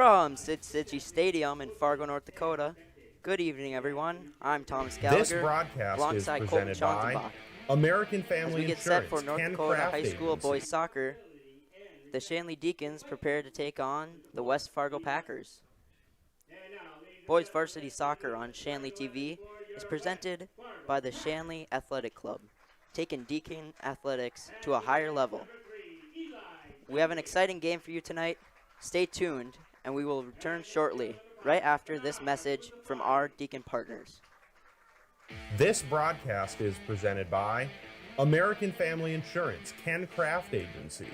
From Cichy Stadium in Fargo, North Dakota, good evening, everyone. I'm Thomas This Gallagher, broadcast is alongside Colton presented by Schonzenbach. American As Family we get set for Insurance, North Ken Dakota Craft High School Agency. boys soccer, the Shanley Deacons prepare to take on the West Fargo Packers. Boys Varsity Soccer on Shanley TV is presented by the Shanley Athletic Club, taking Deacon athletics to a higher level. We have an exciting game for you tonight. Stay tuned, and we will return shortly, right after this message from our Deacon partners. This broadcast is presented by American Family Insurance, Ken Craft Agency,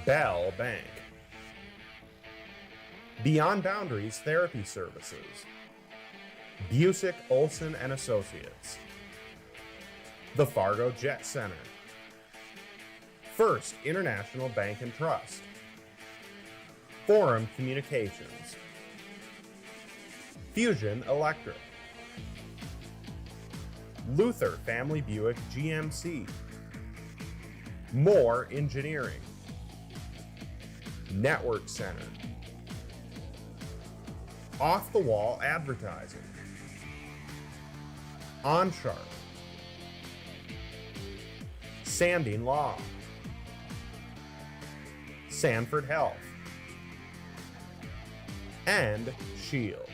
Bell Bank, Beyond Boundaries Therapy Services, Busick, Olson and Associates, the Fargo Jet Center, First International Bank and Trust, Forum Communications, Fusion Electric, Luther Family Buick GMC, Moore Engineering, Network Center, Off the Wall Advertising, OnSharp, Sanding Law, Sanford Health, and Shields.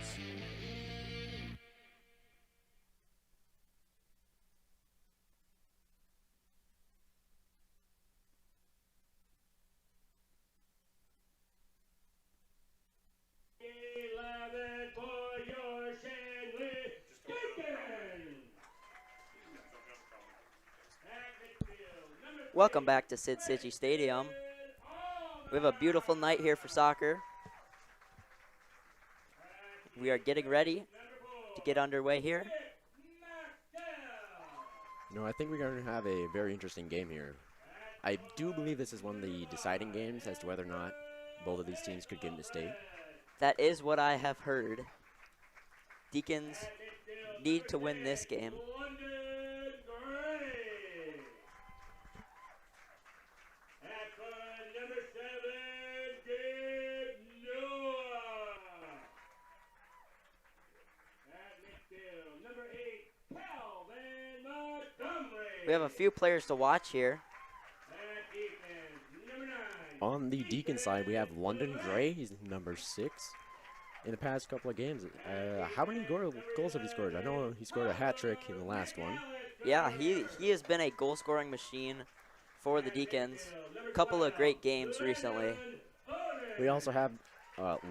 Welcome back to Cichy Stadium. We have a beautiful night here for soccer. We are getting ready to get underway here. I think we're going to have a very interesting game here. I do believe this is one of the deciding games as to whether or not both of these teams could get into state. That is what I have heard. Deacons need to win this game. We have a few players to watch here. On the Deacon side, we have London Gray. He's number 6. In the past couple of games, how many goals have he scored? I know he scored a hat trick in the last one. Yeah, he has been a goal-scoring machine for the Deacons. A couple of great games recently. We also have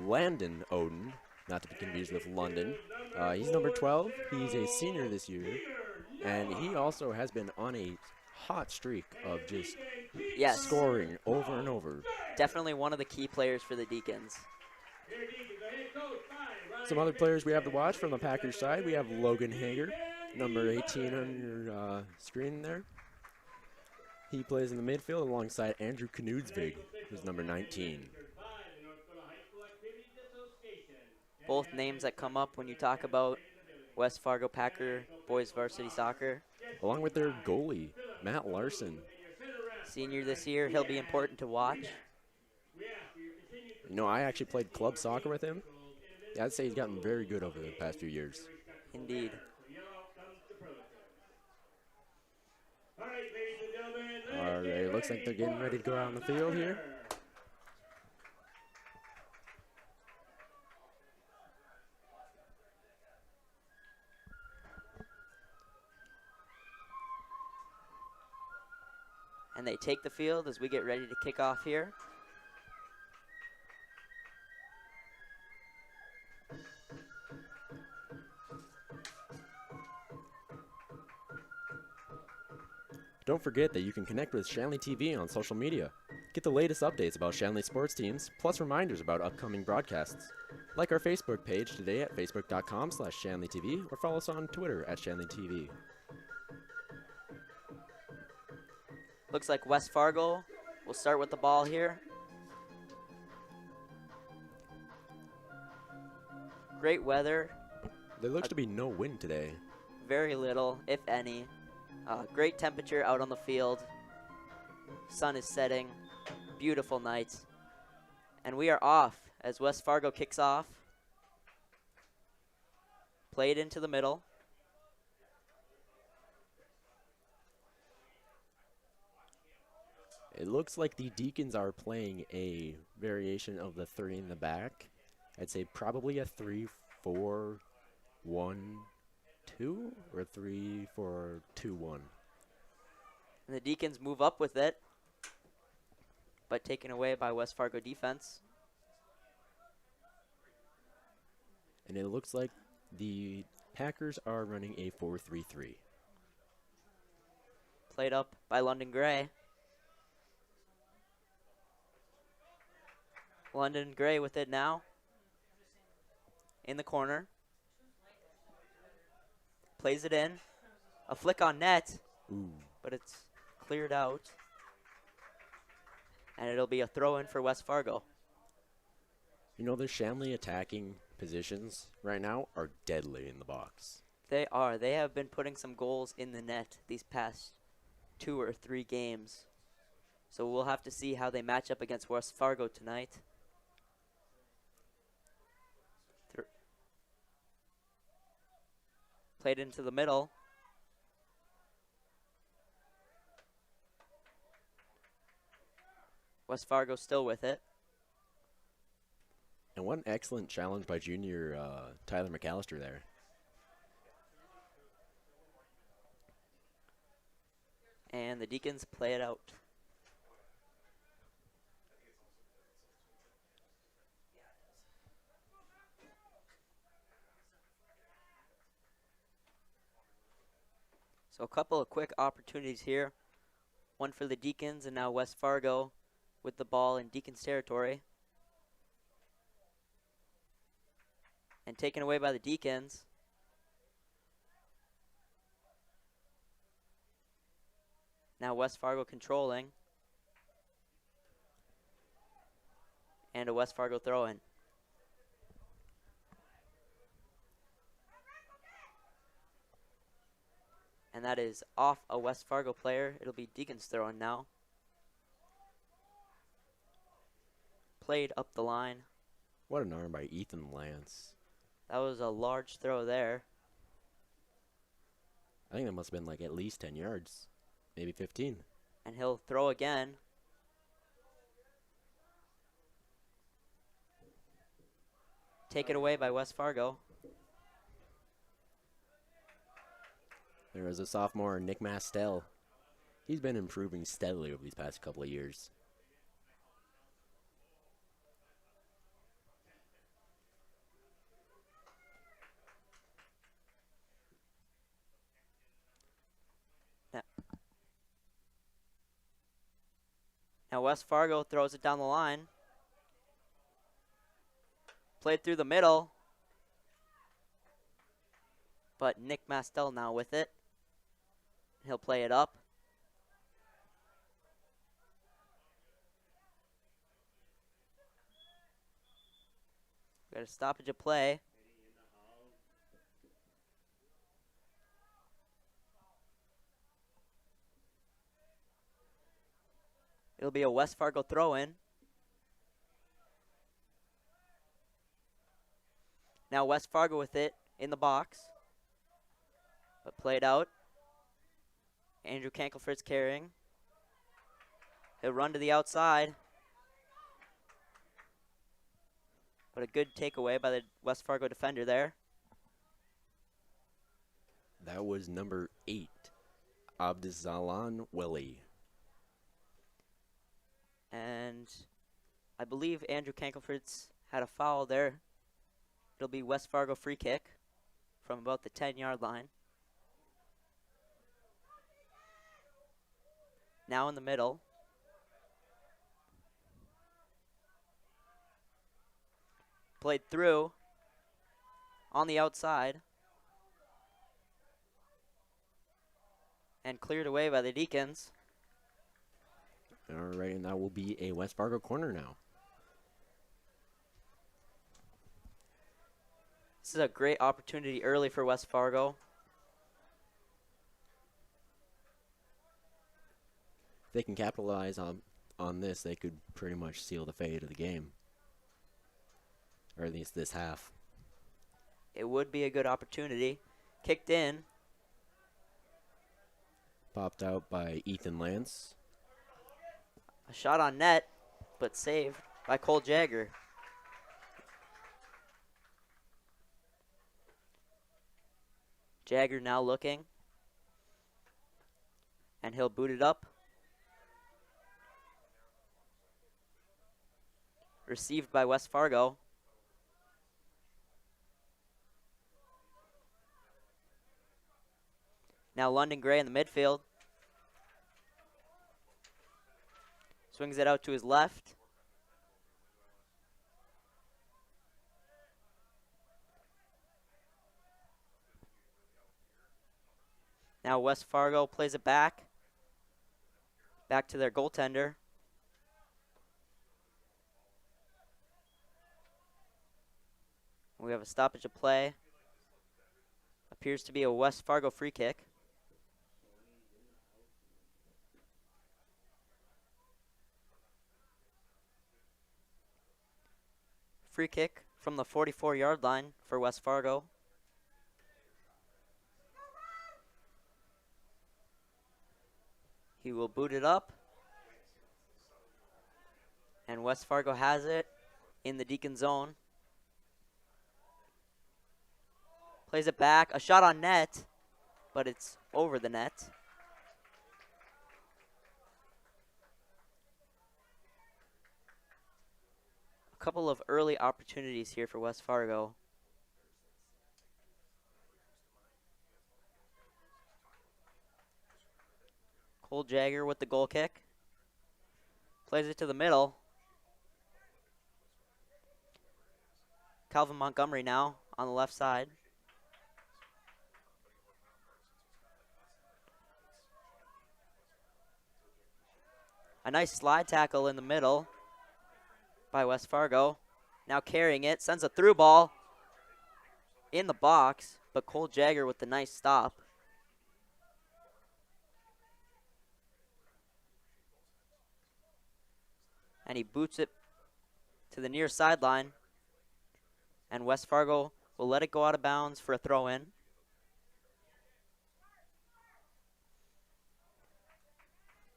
Landon Oden, not to be confused with London. He's number 12. He's a senior this year. And he also has been on a hot streak of just scoring over and over. Definitely one of the key players for the Deacons. Some other players we have to watch from the Packers side. We have Logan Hager, number 18 on your screen there. He plays in the midfield alongside Andrew Knudsvig, who's number 19. Both names that come up when you talk about West Fargo Packer boys varsity soccer. Along with their goalie, Matt Larson. Senior this year, he'll be important to watch. I actually played club soccer with him. I'd say he's gotten very good over the past few years. Indeed. All right, looks like they're getting ready to go out on the field here. And they take the field as we get ready to kick off here. Don't forget that you can connect with Shanley TV on social media. Get the latest updates about Shanley sports teams, plus reminders about upcoming broadcasts. Like our Facebook page today at facebook.com/ShanleyTV or follow us on Twitter at ShanleyTV. Looks like West Fargo will start with the ball here. Great weather. There looks to be no wind today. Very little, if any. Great temperature out on the field. Sun is setting. Beautiful night. And we are off as West Fargo kicks off. Played into the middle. It looks like the Deacons are playing a variation of the 3 in the back. I'd say probably a 3-4-1-2 or 3-4-2-1. And the Deacons move up with it, but taken away by West Fargo defense. And it looks like the Packers are running a 4-3-3. Played up by London Gray. London Gray with it now. In the corner. Plays it in. A flick on net. Ooh. But it's cleared out. And it'll be a throw-in for West Fargo. You know, the Shanley attacking positions right now are deadly in the box. They are. They have been putting some goals in the net these past 2 or 3 games. So we'll have to see how they match up against West Fargo tonight. Played into the middle. West Fargo still with it. And one excellent challenge by junior Tyler McAllister there. And the Deacons play it out. So a couple of quick opportunities here. One for the Deacons, and now West Fargo with the ball in Deacons territory. And taken away by the Deacons. Now West Fargo controlling. And a West Fargo throw-in. And that is off a West Fargo player. It'll be Deacons throw-in now. Played up the line. What an arm by Ethan Lance. That was a large throw there. I think that must have been like at least 10 yards, maybe 15. And he'll throw again. Taken away by West Fargo. There is a sophomore, Nick Mastel. He's been improving steadily over these past couple of years. Now West Fargo throws it down the line. Played through the middle. But Nick Mastel now with it. He'll play it up. Got a stoppage of play. It'll be a West Fargo throw-in. Now West Fargo with it in the box. But played out. Andrew Kankelford's carrying. He'll run to the outside. But a good takeaway by the West Fargo defender there. That was number 8, Abdizalan Willie. And I believe Andrew Kankelford's had a foul there. It'll be West Fargo free kick from about the 10-yard line. Now in the middle. Played through on the outside. And cleared away by the Deacons. All right, and that will be a West Fargo corner now. This is a great opportunity early for West Fargo. If they can capitalize on this, they could pretty much seal the fate of the game. or at least this half. It would be a good opportunity. Kicked in. Popped out by Ethan Lance. A shot on net, but saved by Cole Jagger. Jagger now looking. And he'll boot it up. Received by West Fargo. Now London Gray in the midfield. Swings it out to his left. Now West Fargo plays it back. Back to their goaltender. We have a stoppage of play. Appears to be a West Fargo free kick. Free kick from the 44-yard line for West Fargo. He will boot it up. And West Fargo has it in the Deacon zone. Plays it back. A shot on net, but it's over the net. A couple of early opportunities here for West Fargo. Cole Jagger with the goal kick. Plays it to the middle. Calvin Montgomery now on the left side. A nice slide tackle in the middle by West Fargo. Now carrying it, sends a through ball in the box, but Cole Jagger with the nice stop. And he boots it to the near sideline. And West Fargo will let it go out of bounds for a throw-in.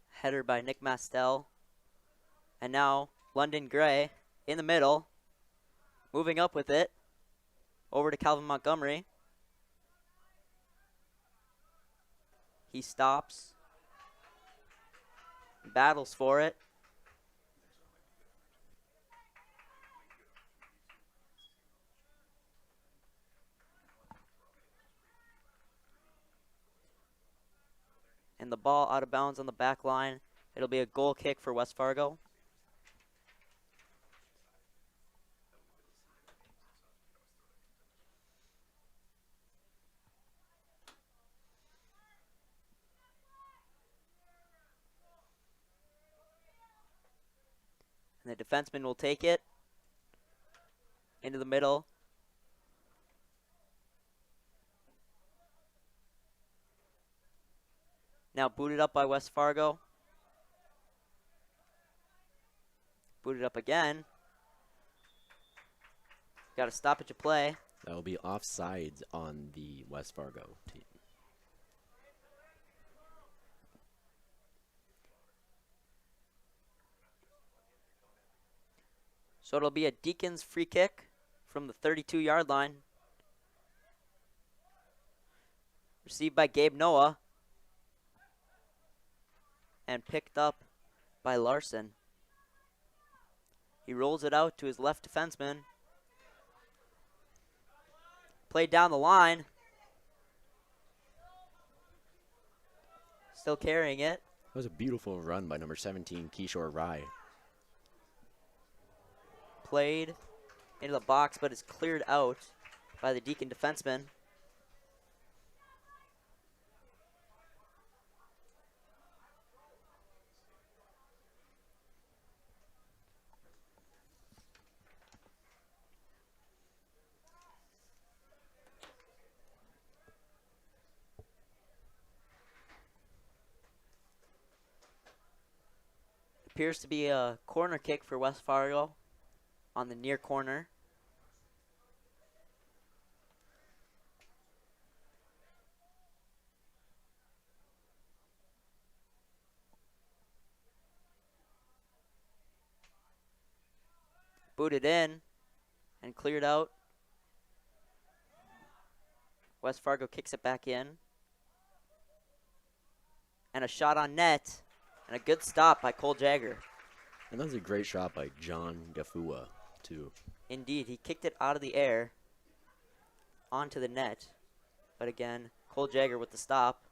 Header by Nick Mastel. And now London Gray in the middle. Moving up with it. Over to Calvin Montgomery. He stops. Battles for it. And the ball out of bounds on the back line. It'll be a goal kick for West Fargo. And the defenseman will take it into the middle. Now booted up by West Fargo. Booted up again. Got a stoppage of play. That will be offsides on the West Fargo team. So it'll be a Deacons free kick from the 32-yard line. Received by Gabe Noah. And picked up by Larson. He rolls it out to his left defenseman. Played down the line. Still carrying it. That was a beautiful run by number 17, Kishore Rai. Played into the box, but is cleared out by the Deacon defenseman. Appears to be a corner kick for West Fargo on the near corner. Booted in and cleared out. West Fargo kicks it back in. And a shot on net. And a good stop by Cole Jagger. And that was a great shot by John Gafua, too. Indeed, he kicked it out of the air onto the net. But again, Cole Jagger with the stop.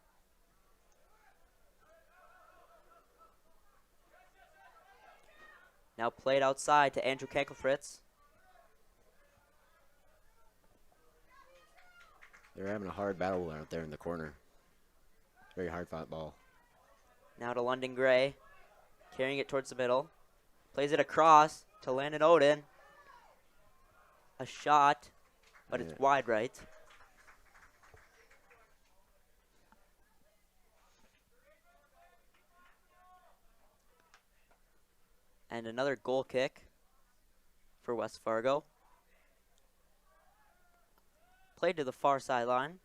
Now played outside to Andrew Kankelfritz. They're having a hard battle out there in the corner. Very hard fought ball. Now to London Gray. Carrying it towards the middle. Plays it across to Landon Odin. A shot, but it's wide right. And another goal kick for West Fargo. Played to the far sideline.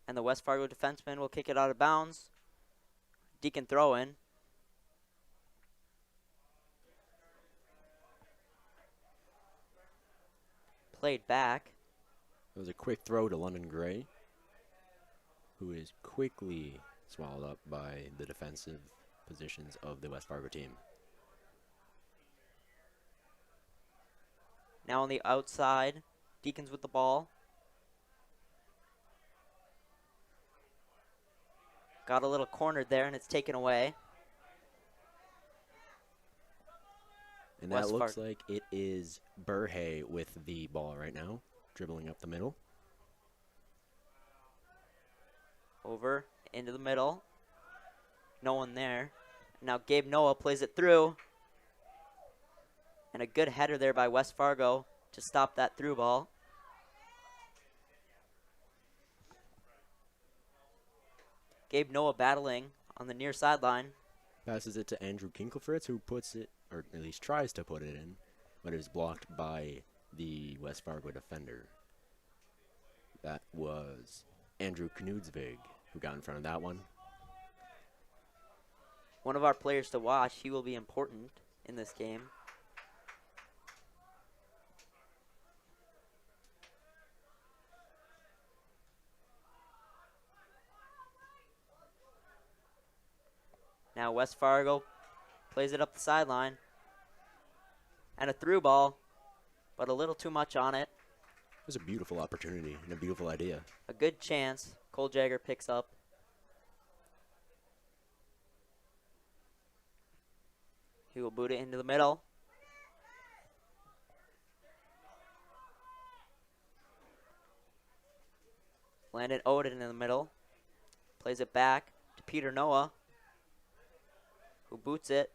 And the West Fargo defenseman will kick it out of bounds. Deacon throw in. Played back. It was a quick throw to London Gray, who is quickly swallowed up by the defensive positions of the West Fargo team. Now on the outside, Deacons with the ball. Got a little cornered there, and it's taken away. And that looks like it is Burhay with the ball right now, dribbling up the middle. Over, into the middle. No one there. Now Gabe Noah plays it through. And a good header there by West Fargo to stop that through ball. Gabe Noah battling on the near sideline. Passes it to Andrew Kinkelfritz, who puts it, or at least tries to put it in, but is blocked by the West Fargo defender. That was Andrew Knudsvig who got in front of that one. One of our players to watch. He will be important in this game. Now West Fargo plays it up the sideline. And a through ball, but a little too much on it. It was a beautiful opportunity and a beautiful idea. A good chance. Cole Jagger picks up. He will boot it into the middle. Landon Odin in the middle. Plays it back to Peter Noah, who boots it.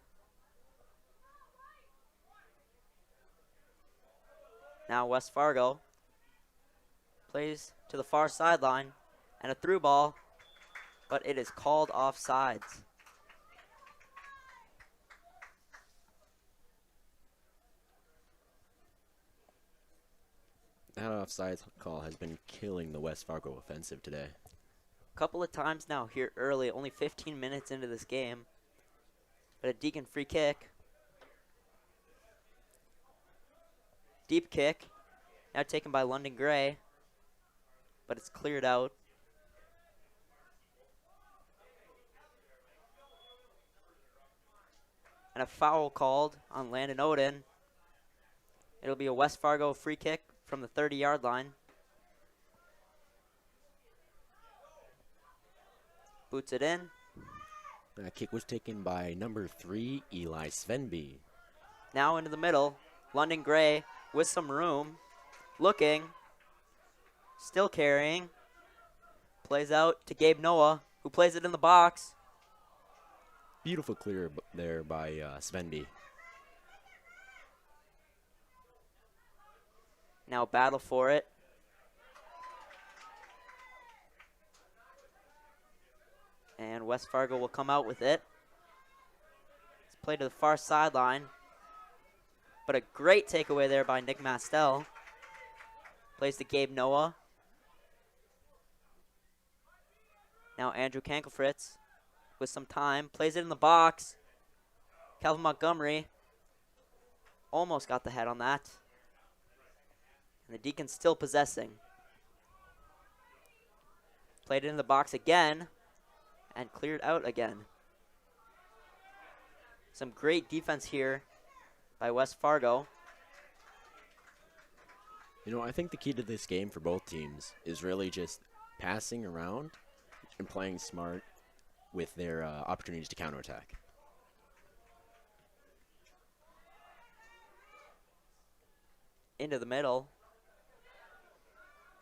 Now West Fargo plays to the far sideline and a through ball, but it is called offsides. That offside call has been killing the West Fargo offensive today. A couple of times now here early, only 15 minutes into this game. But a Deacon free kick. Deep kick. Now taken by London Gray. But it's cleared out. And a foul called on Landon Odin. It'll be a West Fargo free kick from the 30-yard line. Boots it in. That kick was taken by number 3, Eli Svenby. Now into the middle. London Gray with some room. Looking. Still carrying. Plays out to Gabe Noah, who plays it in the box. Beautiful clear there by Svenby. Now battle for it. And West Fargo will come out with it. It's played to the far sideline. But a great takeaway there by Nick Mastel. Plays to Gabe Noah. Now Andrew Kankelfritz with some time. Plays it in the box. Calvin Montgomery almost got the head on that. And the Deacons still possessing. Played it in the box again and cleared out again. Some great defense here by West Fargo. You know, I think the key to this game for both teams is really just passing around and playing smart with their opportunities to counterattack. Into the middle.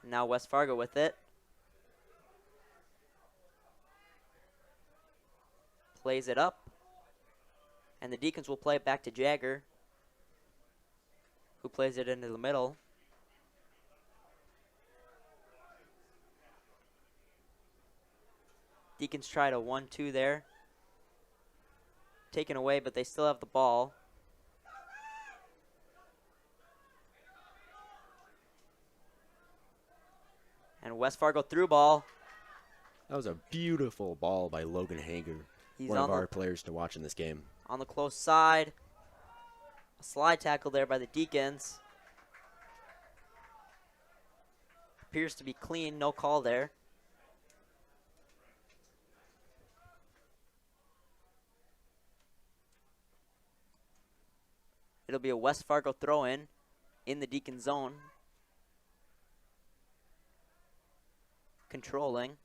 Now West Fargo with it. Plays it up. And the Deacons will play it back to Jagger, who plays it into the middle. Deacons tried a 1-2 there. Taken away, but they still have the ball. And West Fargo through ball. That was a beautiful ball by Logan Hager, one of our players to watch in this game. On the close side. A slide tackle there by the Deacons. Appears to be clean, no call there. It'll be a West Fargo throw-in in the Deacon zone. Controlling.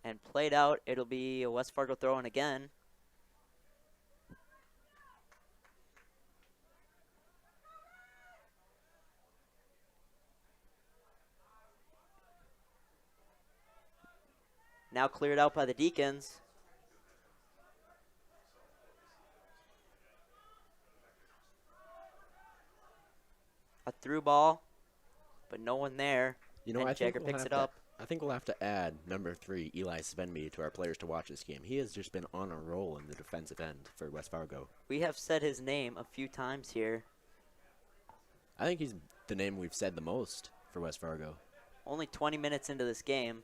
And played out, it'll be a West Fargo throw-in again. Now cleared out by the Deacons. A through ball, but no one there. You know, and I think Jagger we'll picks have it up. I think we'll have to add number 3, Eli Svenby, to our players to watch this game. He has just been on a roll in the defensive end for West Fargo. We have said his name a few times here. I think he's the name we've said the most for West Fargo. Only 20 minutes into this game.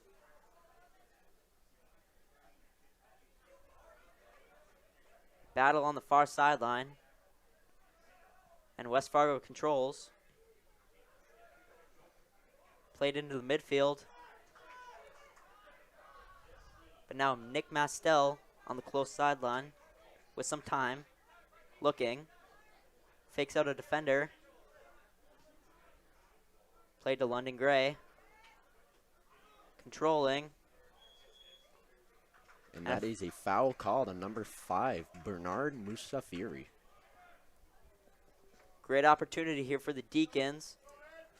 Battle on the far sideline. And West Fargo controls. Played into the midfield. But now Nick Mastel on the close sideline with some time. Looking. Fakes out a defender. Played to London Gray. Controlling. And that is a foul called on number 5, Bernard Musafiri. Great opportunity here for the Deacons.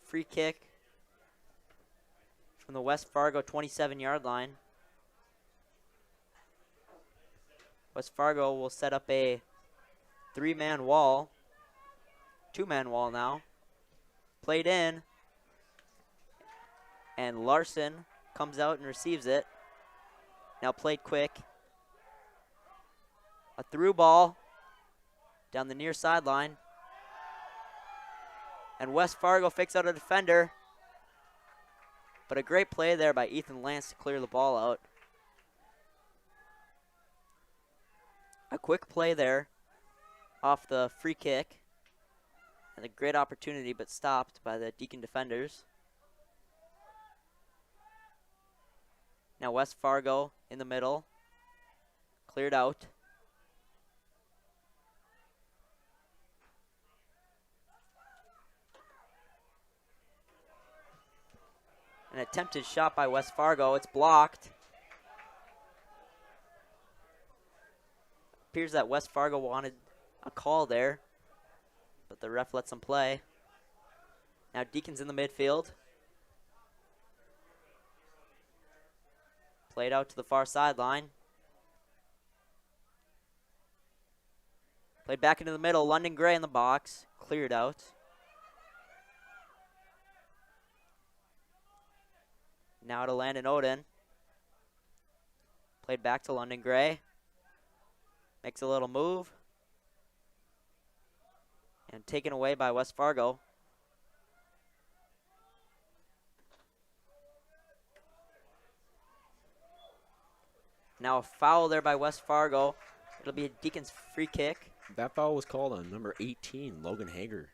Free kick from the West Fargo 27-yard line. West Fargo will set up a 3-man wall. 2-man wall now. Played in. And Larson comes out and receives it. Now played quick. A through ball down the near sideline. And West Fargo fakes out a defender. But a great play there by Ethan Lance to clear the ball out. A quick play there off the free kick. And a great opportunity, but stopped by the Deacon defenders. Now West Fargo in the middle. Cleared out. An attempted shot by West Fargo. It's blocked. Appears that West Fargo wanted a call there, but the ref lets them play. Now Deacons in the midfield. Played out to the far sideline. Played back into the middle. London Gray in the box. Cleared out. Now to Landon Oden. Played back to London Gray. Makes a little move. And taken away by West Fargo. Now a foul there by West Fargo. It'll be a Deacons free kick. That foul was called on number 18, Logan Hager.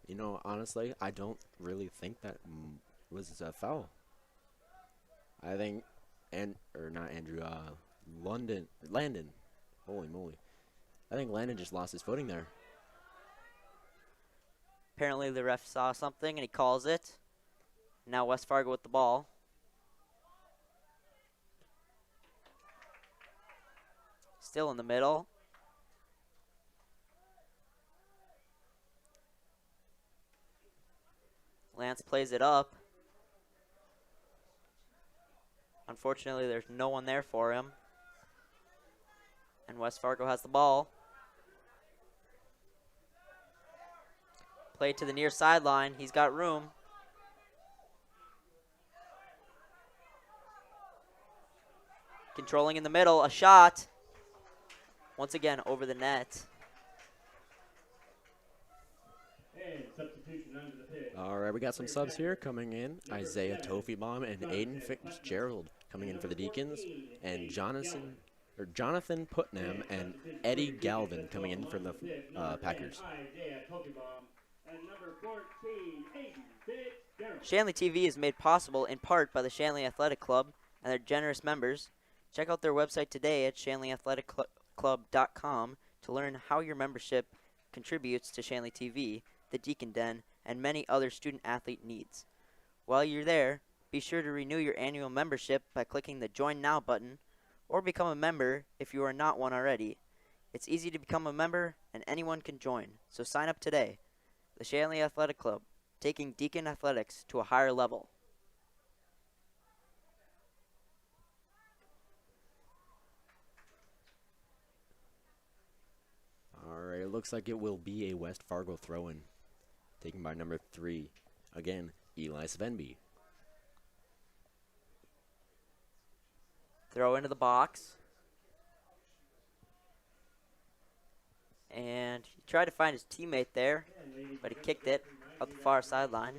You know, honestly, I don't really think that was a foul. I think, not Andrew, Landon. Holy moly. I think Landon just lost his footing there. Apparently the ref saw something and he calls it. Now West Fargo with the ball. Still in the middle. Lance plays it up. Unfortunately, there's no one there for him. And West Fargo has the ball. Play to the near sideline. He's got room. Controlling in the middle. A shot. Once again, over the net. And substitution under the pitch. All right, we got some subs here coming in. Isaiah Tofibom and Aiden Fitzgerald coming in for the Deacons. And Jonathan Putnam and Eddie Galvin coming in for the Packers. Isaiah Tofibom and number 14, Aiden Fitzgerald. Shanley TV is made possible in part by the Shanley Athletic Club and their generous members. Check out their website today at shanleyathletic.com to learn how your membership contributes to Shanley TV, the Deacon Den, and many other student-athlete needs. While you're there, be sure to renew your annual membership by clicking the Join Now button, or become a member if you are not one already. It's easy to become a member, and anyone can join, so sign up today. The Shanley Athletic Club, taking Deacon athletics to a higher level. All right, it looks like it will be a West Fargo throw-in, taken by number 3. Again, Eli Svenby. Throw into the box. And he tried to find his teammate there, but he kicked it up the far sideline.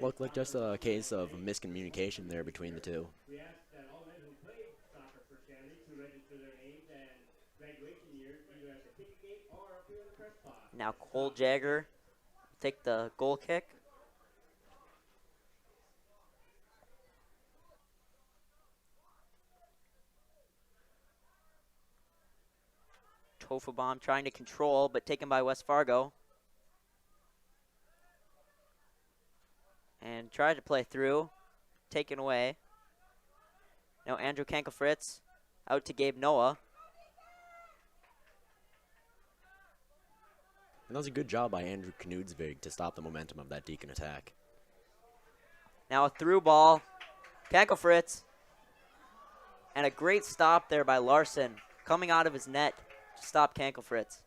Looked like just a case of miscommunication there between the two. We ask that all men who play soccer for Shanley to register their names and graduation years either at the ticket gate or up here in the press box. Now Cole Jagger will take the goal kick. Tofibom trying to control, but taken by West Fargo. And tried to play through, taken away. Now Andrew Kankelfritz out to Gabe Noah. And that was a good job by Andrew Knudsvig to stop the momentum of that Deacon attack. Now a through ball, Kankelfritz. And a great stop there by Larson, coming out of his net to stop Kankelfritz.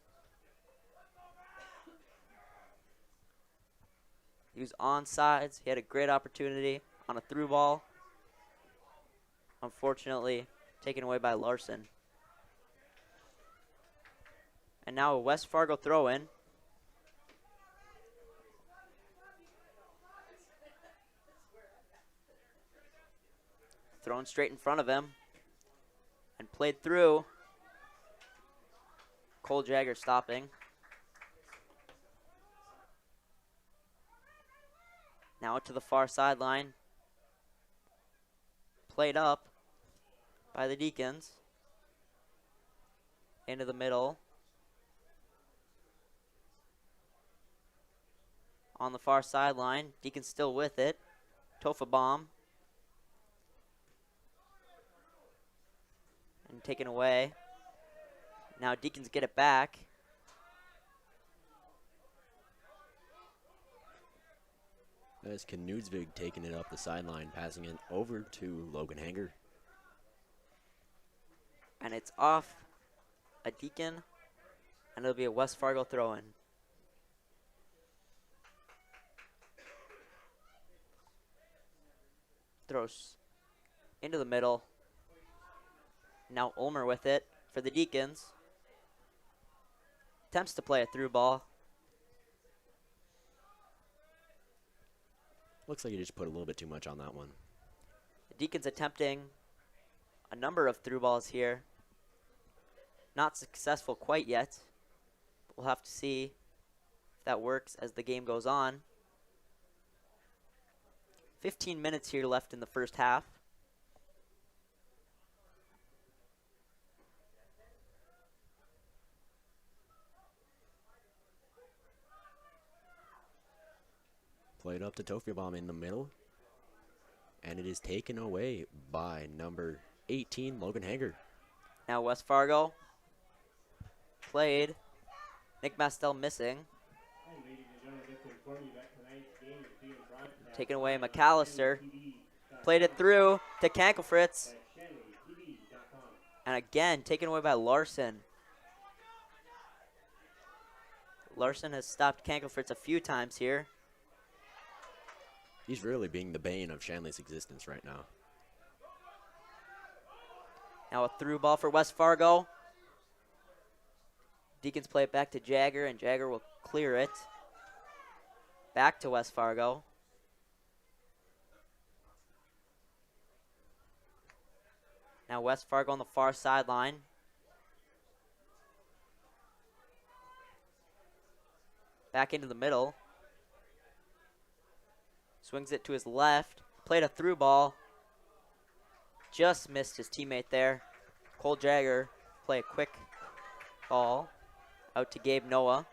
He was onside. He had a great opportunity on a through ball. Unfortunately, taken away by Larson. And now a West Fargo throw-in. Thrown straight in front of him. And played through. Cole Jagger stopping. Now to the far sideline. Played up by the Deacons. Into the middle. On the far sideline. Deacons still with it. Tofibom. And taken away. Now Deacons get it back. As Knudsvig taking it up the sideline, passing it over to Logan Hanger. And it's off a Deacon, and it'll be a West Fargo throw-in. Throws into the middle. Now Ulmer with it for the Deacons. Attempts to play a through ball. Looks like he just put a little bit too much on that one. The Deacons attempting a number of through balls here. Not successful quite yet. We'll have to see if that works as the game goes on. 15 minutes here left in the first half. Played up to Tofiabom in the middle. And it is taken away by number 18, Logan Hager. Now West Fargo played. Nick Mastel missing. And ladies and gentlemen, just to inform you that tonight's game is being broadcast Taken away on McAllister. ShanleyTV.com. Played it through to Kankelfritz. That's ShanleyTV.com. And again, taken away by Larson. Larson has stopped Kankelfritz a few times here. He's really being the bane of Shanley's existence right now. Now a through ball for West Fargo. Deacons play it back to Jagger, and Jagger will clear it. Back to West Fargo. Now West Fargo on the far sideline. Back into the middle. Swings it to his left. Played a through ball. Just missed his teammate there. Cole Jagger play a quick ball out to Gabe Noah.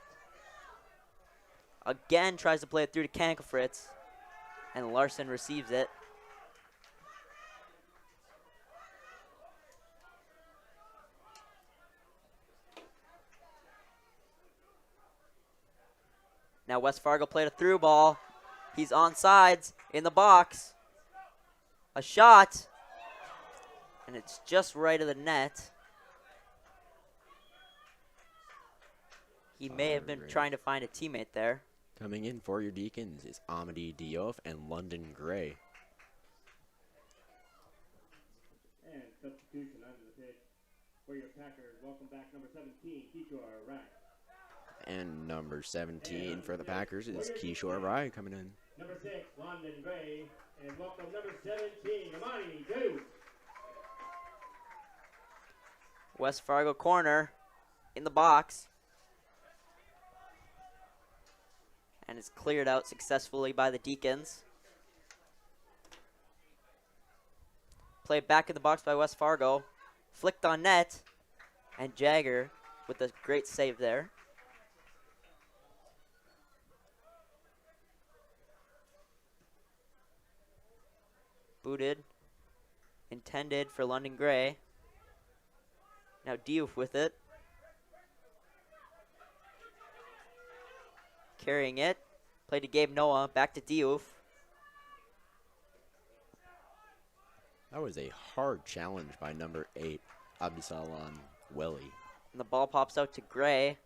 Again tries to play it through to Kankelfritz. And Larson receives it. Now West Fargo played a through ball. He's on sides in the box. A shot. And it's just right of the net. He may have been trying to find a teammate there. Coming in for your Deacons is Amity Diouf and London Gray. And substitution under the pitch for your Packers. Welcome back, number 17, Kishore Rai. And number 17 for the Packers is Kishore Rai coming in. Number 6, London Gray. And welcome, number 17, Amani Diouf. West Fargo corner in the box. And it's cleared out successfully by the Deacons. Played back in the box by West Fargo. Flicked on net. And Jagger with a great save there. Booted. Intended for London Gray. Now Diouf with it. Carrying it. Played to Gabe Noah. Back to Diouf. That was a hard challenge by number 8, Abdisalan Welly. And the ball pops out to Gray.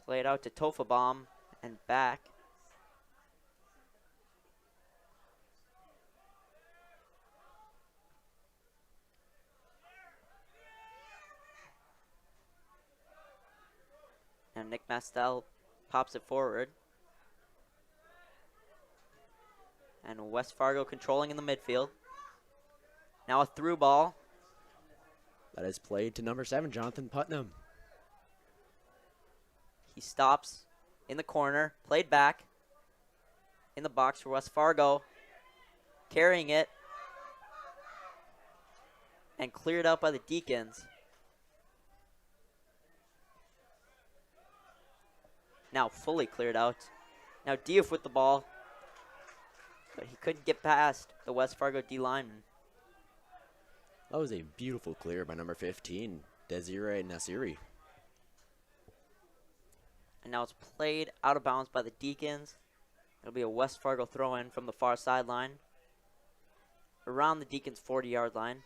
Played out to Tofabom and back. And Nick Mastel pops it forward. And West Fargo controlling in the midfield. Now a through ball. That is played to number 7, Jonathan Putnam. He stops in the corner. Played back. In the box for West Fargo. Carrying it. And cleared out by the Deacons. Now fully cleared out. Now Diouf with the ball. But he couldn't get past the West Fargo D lineman. That was a beautiful clear by number 15, Desiree Nasiri. And now it's played out of bounds by the Deacons. It'll be a West Fargo throw-in from the far sideline. Around the Deacons' 40-yard line.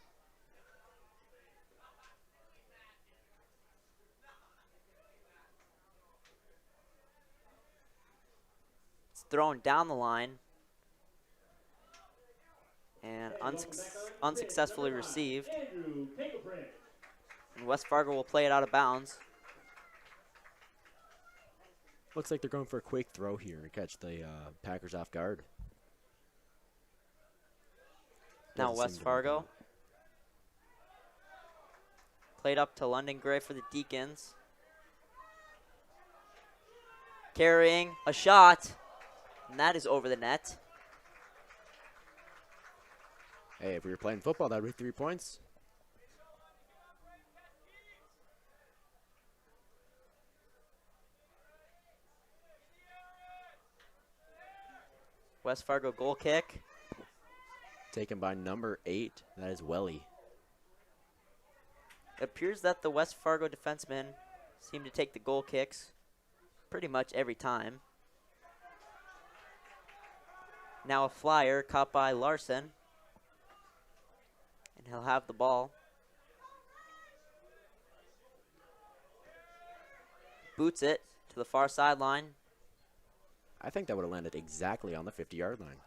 Thrown down the line and unsuccessfully received. And West Fargo will play it out of bounds. Looks like they're going for a quick throw here to catch the Packers off guard. Now Doesn't West seem to be Fargo Played up to London Gray for the Deacons. Carrying a shot, and that is over the net. Hey, if we were playing football, that would be 3 points. West Fargo goal kick. Taken by number 8. That is Welly. It appears that the West Fargo defensemen seem to take the goal kicks pretty much every time. Now a flyer caught by Larson. And he'll have the ball. Boots it to the far sideline. I think that would have landed exactly on the 50-yard line.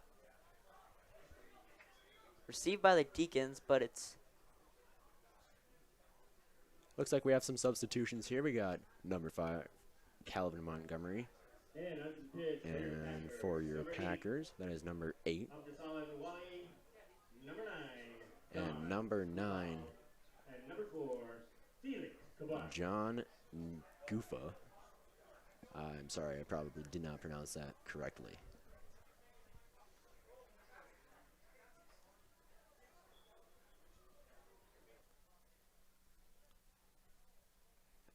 Received by the Deacons, but it's... Looks like we have some substitutions here. We got number 5, Calvin Montgomery. And for your Packers, that is number 8. And number 9, And number 4, Felix Cabar. John Goofa. I'm sorry, I probably did not pronounce that correctly.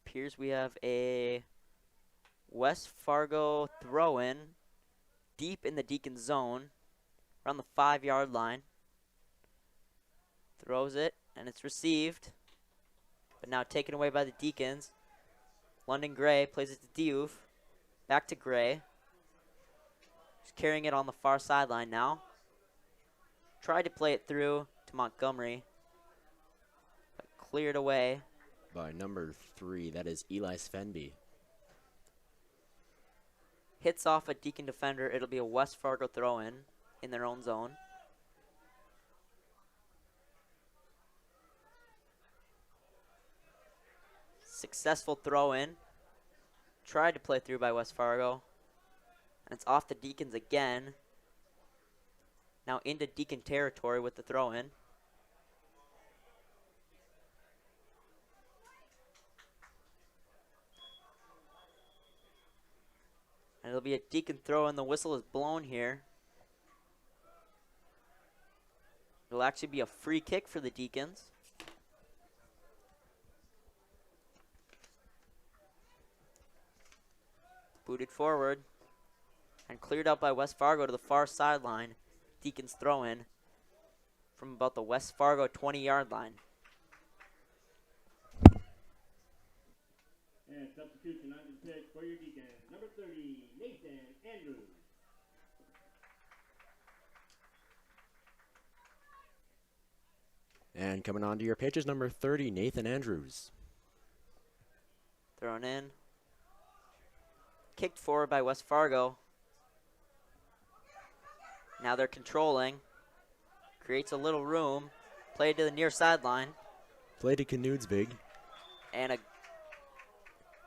Appears we have a West Fargo throw-in deep in the Deacon zone around the 5-yard line. Throws it, and it's received, but now taken away by the Deacons. London Gray plays it to Diouf. Back to Gray. He's carrying it on the far sideline now. Tried to play it through to Montgomery, but cleared away. By number 3, that is Eli Svenby. Hits off a Deacon defender. It'll be a West Fargo throw-in in their own zone. Successful throw-in. Tried to play through by West Fargo. And it's off the Deacons again. Now into Deacon territory with the throw-in. And it'll be a Deacon throw, and the whistle is blown here. It'll actually be a free kick for the Deacons. Booted forward and cleared out by West Fargo to the far sideline. Deacons throw in from about the West Fargo 20-yard line. And substitution on the pitch for your Deacons. Number 30, Nathan Andrews. And coming on to your pitch is number 30, Nathan Andrews. Thrown in. Kicked forward by West Fargo. Now they're controlling. Creates a little room. Played to the near sideline. Play to Knudsvig. And a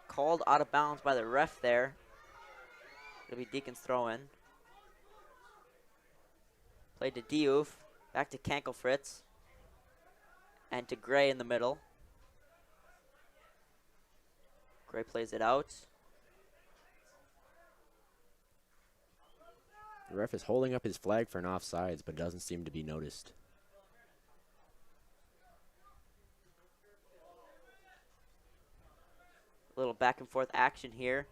called out of bounds by the ref there. It'll be Deacons throw in. Played to Diouf. Back to Kankelfritz. And to Gray in the middle. Gray plays it out. The ref is holding up his flag for an offsides, but doesn't seem to be noticed. A little back and forth action here.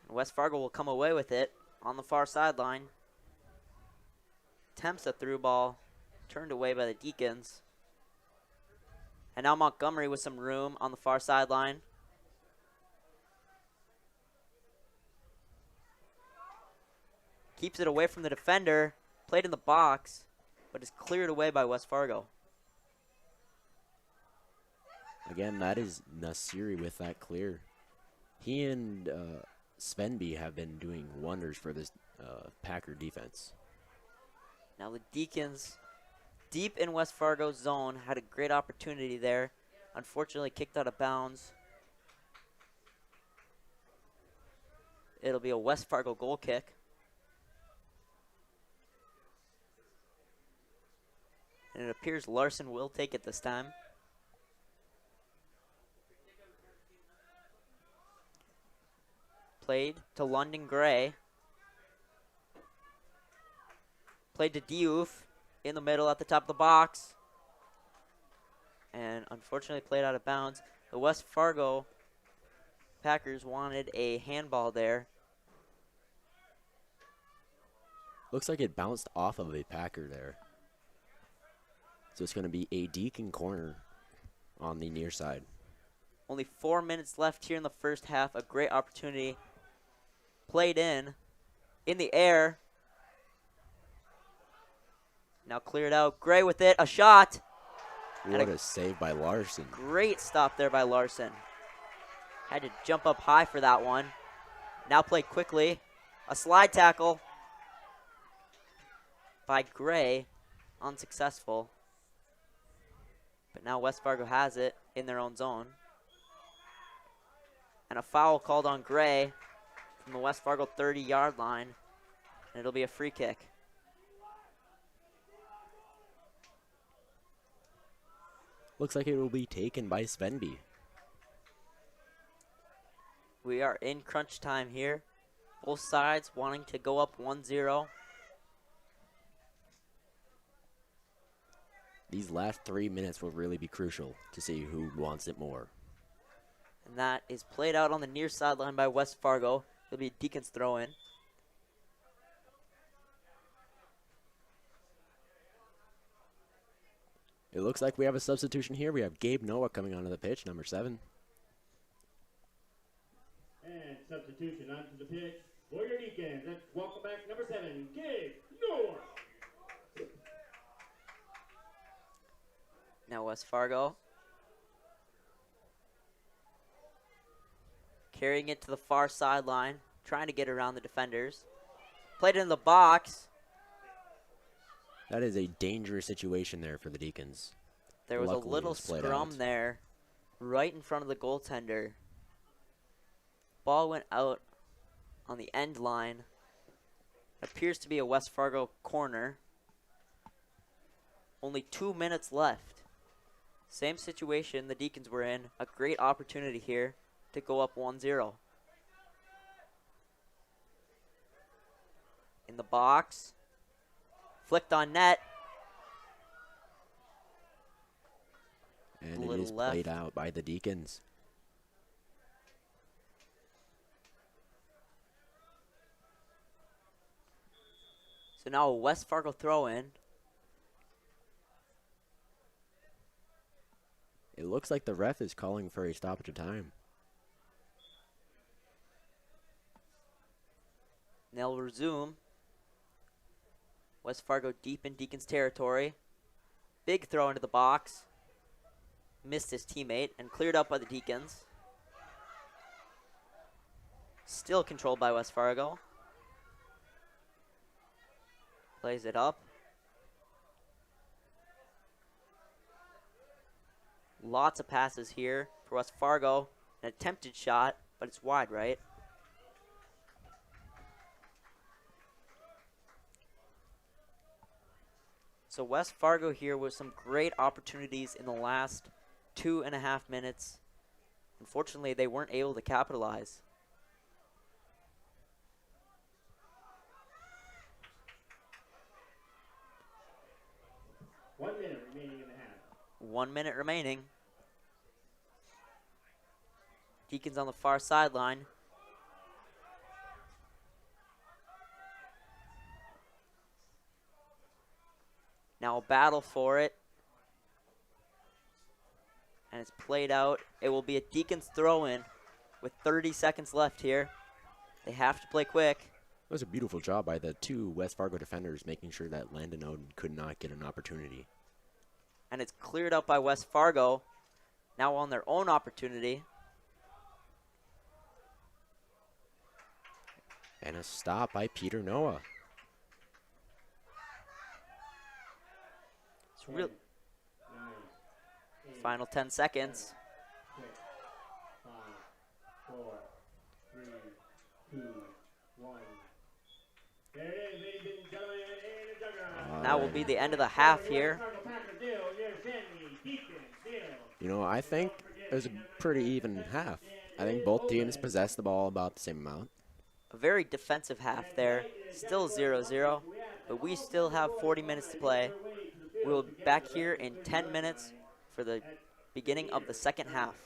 And West Fargo will come away with it on the far sideline. Attempts a through ball. Turned away by the Deacons. And now Montgomery with some room on the far sideline. Keeps it away from the defender. Played in the box, but is cleared away by West Fargo. Again, that is Nasiri with that clear. He and Svenby have been doing wonders for this Packer defense. Now the Deacons, deep in West Fargo's zone, had a great opportunity there. Unfortunately kicked out of bounds. It'll be a West Fargo goal kick. And it appears Larson will take it this time. Played to London Gray. Played to Diouf in the middle at the top of the box. And unfortunately played out of bounds. The West Fargo Packers wanted a handball there. Looks like it bounced off of a Packer there. So it's going to be a Deacon corner on the near side. Only 4 minutes left here in the first half. A great opportunity. Played in the air. Now cleared out. Gray with it. A shot. What a save by Larson. Great stop there by Larson. Had to jump up high for that one. Now played quickly. A slide tackle by Gray. Unsuccessful. But now West Fargo has it in their own zone. And a foul called on Gray from the West Fargo 30-yard line. And it'll be a free kick. Looks like it will be taken by Svenby. We are in crunch time here. Both sides wanting to go up 1-0. These last 3 minutes will really be crucial to see who wants it more. And that is played out on the near sideline by West Fargo. It'll be a Deacons throw in. It looks like we have a substitution here. We have Gabe Noah coming onto the pitch, number 7. And substitution onto the pitch for your Deacons. Let's welcome back number 7, Gabe Noah. Now West Fargo carrying it to the far sideline, trying to get around the defenders. Played it in the box. That is a dangerous situation there for the Deacons. There was Luckily, a little it's played scrum out. there right in front of the goaltender. Ball went out on the end line. Appears to be a West Fargo corner. Only 2 minutes left. Same situation the Deacons were in. A great opportunity here to go up 1-0. In the box. Flicked on net. And it Little is left. played out by the Deacons. So now a West Fargo throw in. It looks like the ref is calling for a stoppage of time. They'll resume. West Fargo deep in Deacons territory. Big throw into the box. Missed his teammate and cleared up by the Deacons. Still controlled by West Fargo. Plays it up. Lots of passes here for West Fargo. An attempted shot, but it's wide, right? So West Fargo here with some great opportunities in the last 2.5 minutes. Unfortunately, they weren't able to capitalize. One minute remaining in the half. 1 minute remaining. Deacons on the far sideline. Now a battle for it. And it's played out. It will be a Deacons throw-in with 30 seconds left here. They have to play quick. It was a beautiful job by the 2 West Fargo defenders making sure that Landon Oden could not get an opportunity. And it's cleared up by West Fargo. Now on their own opportunity. And a stop by Peter Noah. It's real. 9, 8, Final 10 seconds. 6, 5, 4, 3, 2, 1. There it is, ladies and gentlemen, in the juggernaut. That will be the end of the half here. Fargo Packers You know, I think it was a pretty even half. I think both teams possessed the ball about the same amount. A very defensive half there. Still 0-0, but we still have 40 minutes to play. We'll be back here in 10 minutes for the beginning of the second half.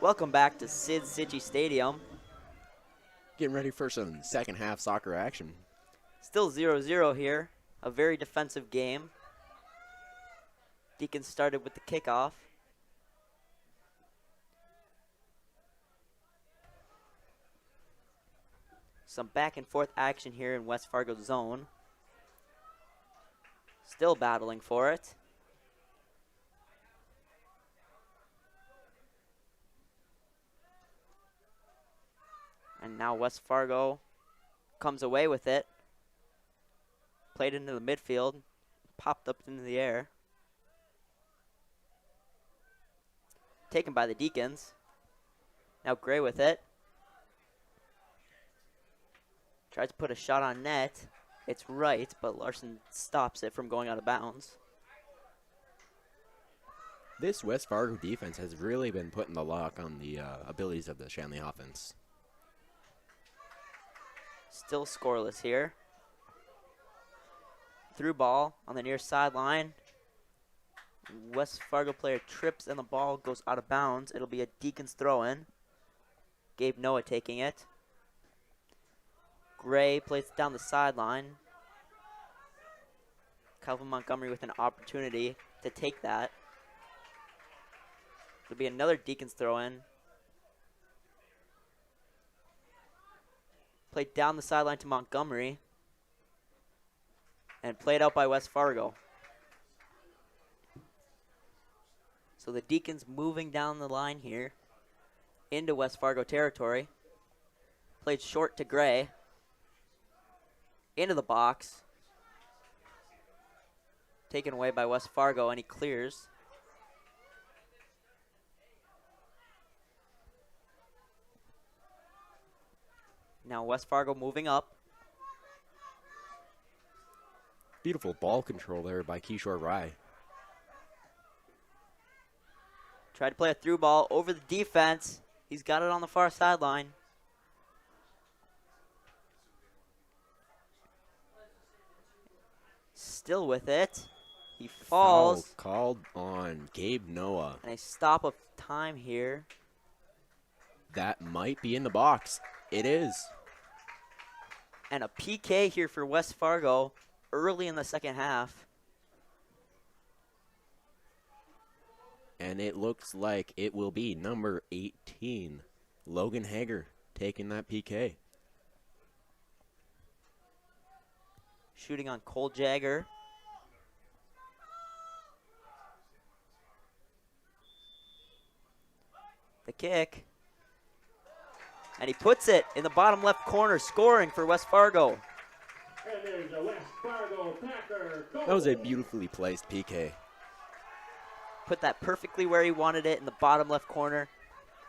Welcome back to Cichy Stadium. Getting ready for some second half soccer action. Still 0-0 here. A very defensive game. Deacons started with the kickoff. Some back and forth action here in West Fargo's zone. Still battling for it. And now West Fargo comes away with it. Played into the midfield. Popped up into the air. Taken by the Deacons. Now Gray with it. Tries to put a shot on net. It's right, but Larson stops it from going out of bounds. This West Fargo defense has really been putting the lock on the abilities of the Shanley offense. Still scoreless here. Through ball on the near sideline. West Fargo player trips and the ball goes out of bounds. It'll be a Deacons throw-in. Gabe Noah taking it. Gray plays it down the sideline. Calvin Montgomery with an opportunity to take that. It'll be another Deacons throw-in. Played down the sideline to Montgomery. And played out by West Fargo. So the Deacons moving down the line here into West Fargo territory. Played short to Gray. Into the box. Taken away by West Fargo, and he clears. Now West Fargo moving up. Beautiful ball control there by Kishore Rai. Tried to play a through ball over the defense. He's got it on the far sideline. Still with it. He falls. Foul called on Gabe Noah. And a stop of time here. That might be in the box. It is. And a PK here for West Fargo early in the second half. And it looks like it will be number 18, Logan Hager, taking that PK. Shooting on Cole Jagger. The kick. And he puts it in the bottom left corner, scoring for West Fargo. And there's a West Fargo Packer goal. That was a beautifully placed PK. Put that perfectly where he wanted it in the bottom left corner.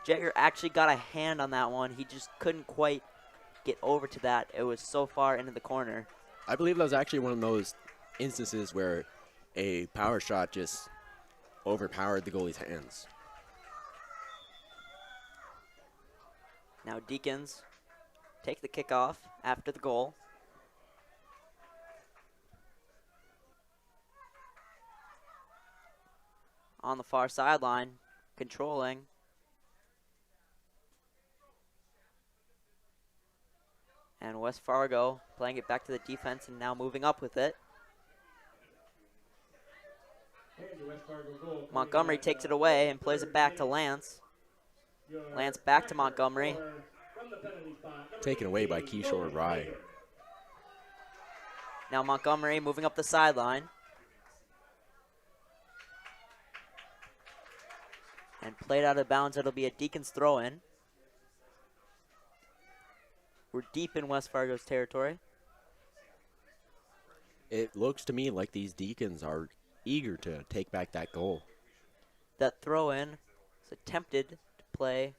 Jagger actually got a hand on that one. He just couldn't quite get over to that. It was so far into the corner. I believe that was actually one of those instances where a power shot just overpowered the goalie's hands. Now Deacons take the kickoff after the goal. On the far sideline, controlling. And West Fargo playing it back to the defense and now moving up with it. And the West Fargo goal. Montgomery takes it away and plays it back to Lance. Lance back to Montgomery. From the penalty spot, Taken away by Kishore Rai. Now Montgomery moving up the sideline. And played out of bounds. It'll be a Deacons throw-in. We're deep in West Fargo's territory. It looks to me like these Deacons are eager to take back that goal. That throw-in was attempted to play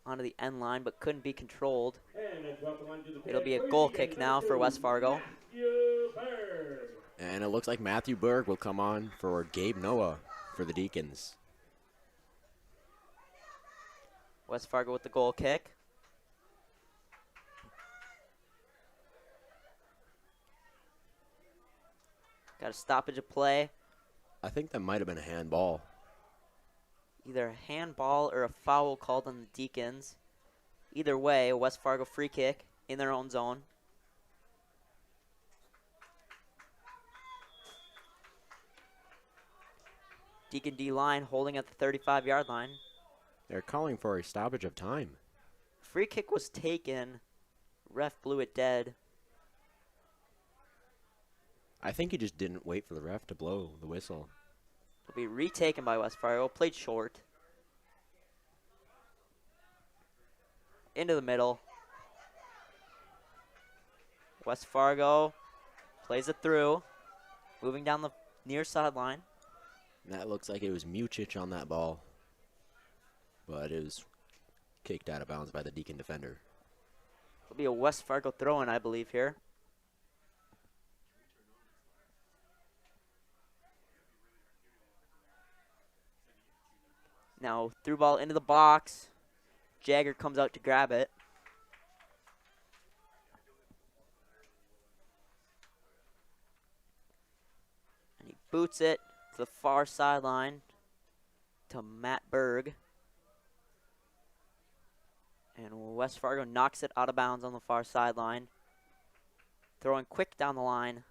onto the end line, but couldn't be controlled. And let's welcome onto the It'll be a pitch, goal Deacons kick now for number West Fargo. Matthew Berg. And it looks like Matthew Berg will come on for Gabe Noah for the Deacons. West Fargo with the goal kick. Got a stoppage of play. I think that might have been a handball. Either a handball or a foul called on the Deacons. Either way, a West Fargo free kick in their own zone. Deacon D-line holding at the 35-yard line. They're calling for a stoppage of time. Free kick was taken. Ref blew it dead. I think he just didn't wait for the ref to blow the whistle. It'll be retaken by West Fargo. Played short. Into the middle. West Fargo plays it through. Moving down the near sideline. That looks like it was Mucic on that ball. But it was kicked out of bounds by the Deacon defender. It'll be a West Fargo throw-in, I believe, here. Now, through ball into the box. Jagger comes out to grab it. And he boots it to the far sideline to Matt Berg. And West Fargo knocks it out of bounds on the far sideline. Throwing quick down the line.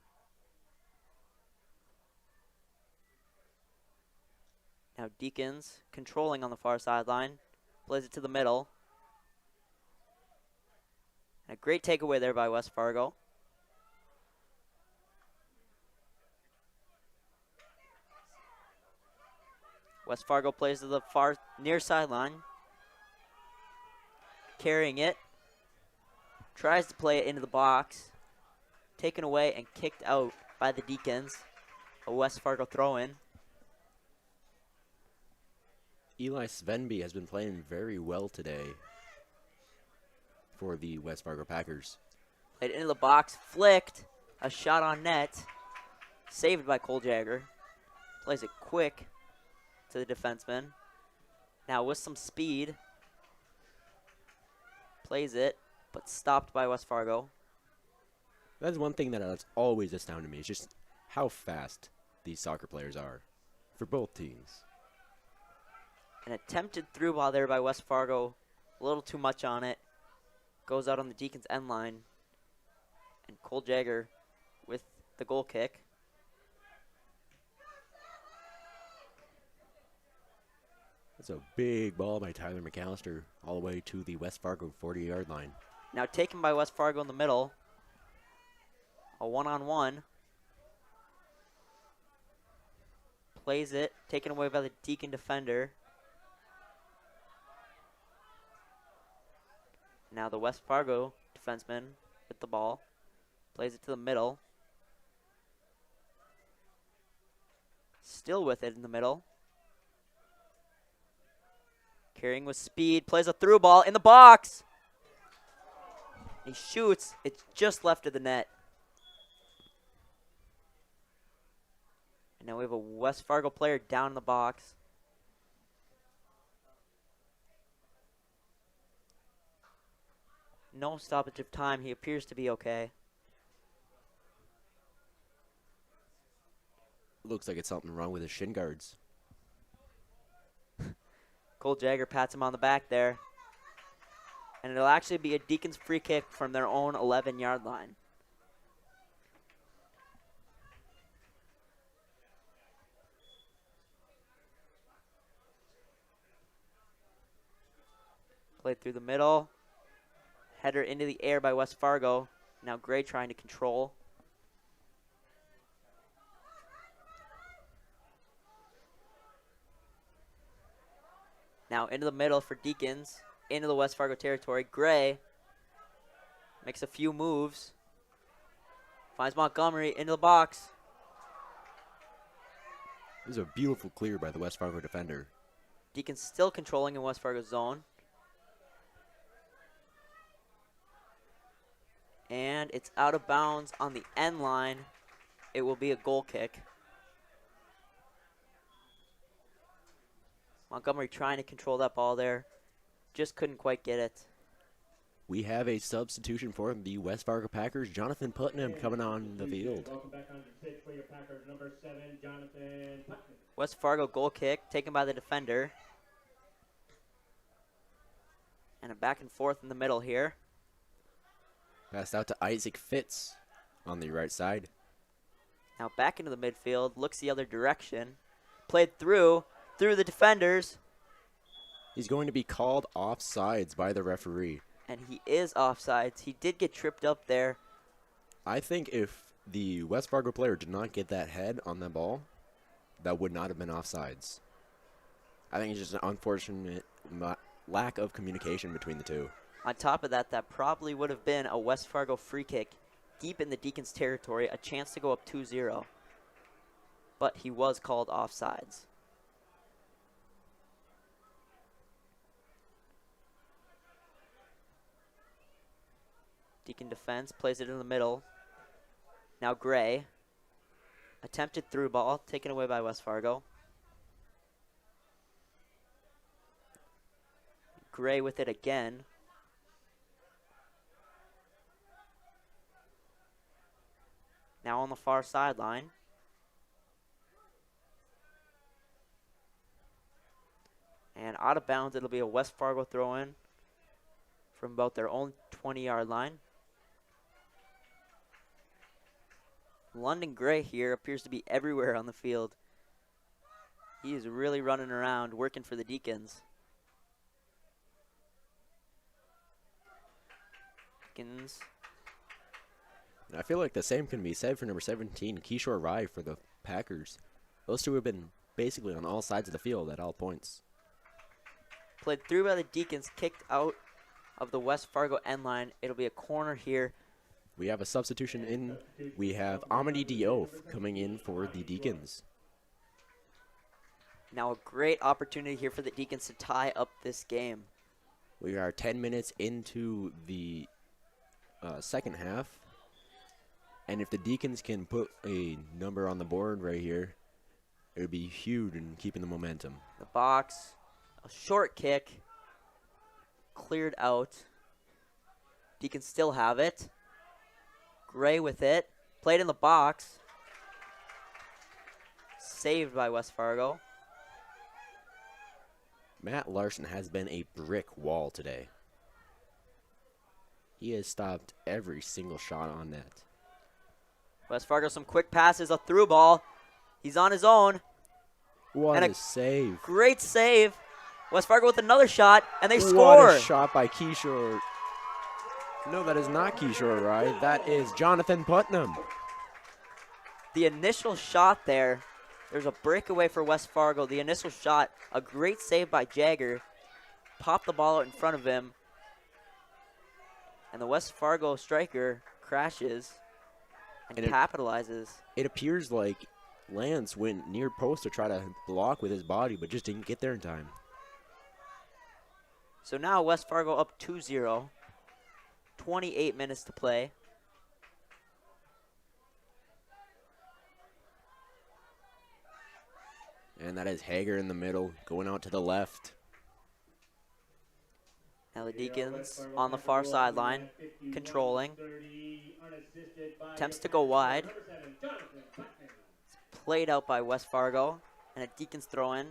Now Deacons controlling on the far sideline. Plays it to the middle. And a great takeaway there by West Fargo. West Fargo plays to the far near sideline. Carrying it. Tries to play it into the box. Taken away and kicked out by the Deacons. A West Fargo throw-in. Eli Svenby has been playing very well today for the West Fargo Packers. Played into the box. Flicked. A shot on net. Saved by Cole Jagger. Plays it quick to the defenseman. Now with some speed. Plays it, but stopped by West Fargo. That's one thing that has always astounded me. It's just how fast these soccer players are for both teams. An attempted through ball there by West Fargo. A little too much on it. Goes out on the Deacons' end line. And Cole Jagger with the goal kick. That's a big ball by Tyler McAllister all the way to the West Fargo 40-yard line. Now taken by West Fargo in the middle. A one-on-one. Plays it. Taken away by the Deacon defender. Now the West Fargo defenseman with the ball. Plays it to the middle. Still with it in the middle. Carrying with speed. Plays a through ball in the box. He shoots. It's just left of the net. And now we have a West Fargo player down in the box. No stoppage of time. He appears to be okay. Looks like it's something wrong with his shin guards. Cole Jagger pats him on the back there. And it'll actually be a Deacons free kick from their own 11-yard line. Played through the middle. Header into the air by West Fargo. Now Gray trying to control. Now into the middle for Deacons. Into the West Fargo territory. Gray makes a few moves. Finds Montgomery into the box. This is a beautiful clear by the West Fargo defender. Deacons still controlling in West Fargo's zone. And it's out of bounds on the end line. It will be a goal kick. Montgomery trying to control that ball there. Just couldn't quite get it. We have a substitution for the West Fargo Packers. Jonathan Putnam coming on the field. Welcome back on the pitch for your Packers, number 7, Jonathan Putnam. West Fargo goal kick taken by the defender. And a back and forth in the middle here. Passed out to Isaac Fitz on the right side. Now back into the midfield, looks the other direction. Played through the defenders. He's going to be called offsides by the referee. And he is offsides. He did get tripped up there. I think if the West Fargo player did not get that head on the ball, that would not have been offsides. I think it's just an unfortunate lack of communication between the two. On top of that, that probably would have been a West Fargo free kick deep in the Deacons territory, a chance to go up 2-0. But he was called offsides. Deacon defense, plays it in the middle. Now Gray. Attempted through ball, taken away by West Fargo. Gray with it again. Now on the far sideline. And out of bounds, it'll be a West Fargo throw-in from about their own 20-yard line. London Gray here appears to be everywhere on the field. He is really running around, working for the Deacons. Deacons. I feel like the same can be said for number 17, Kishore Rai for the Packers. Those two have been basically on all sides of the field at all points. Played through by the Deacons, kicked out of the West Fargo end line. It'll be a corner here. We have a substitution in. We have Amity Diouf coming in for the Deacons. Now a great opportunity here for the Deacons to tie up this game. We are 10 minutes into the second half. And if the Deacons can put a number on the board right here, it would be huge in keeping the momentum. The box, a short kick, cleared out. Deacons still have it. Gray with it, played in the box. Saved by West Fargo. Matt Larson has been a brick wall today. He has stopped every single shot on net. West Fargo, some quick passes, a through ball. He's on his own. What And a save. Great save. West Fargo with another shot, and they score. What a shot by Kishore. No, that is not Kishore Rai. That is Jonathan Putnam. The initial shot there, there's a breakaway for West Fargo. The initial shot, a great save by Jagger. Popped the ball out in front of him. And the West Fargo striker crashes and capitalizes. It appears like Lance went near post to try to block with his body, but just didn't get there in time. So now West Fargo up 2-0. 28 minutes to play. And that is Hager in the middle, going out to the left. Now the Deacons on the far sideline, controlling. Attempts to go wide. It's played out by West Fargo, and a Deacons throw in.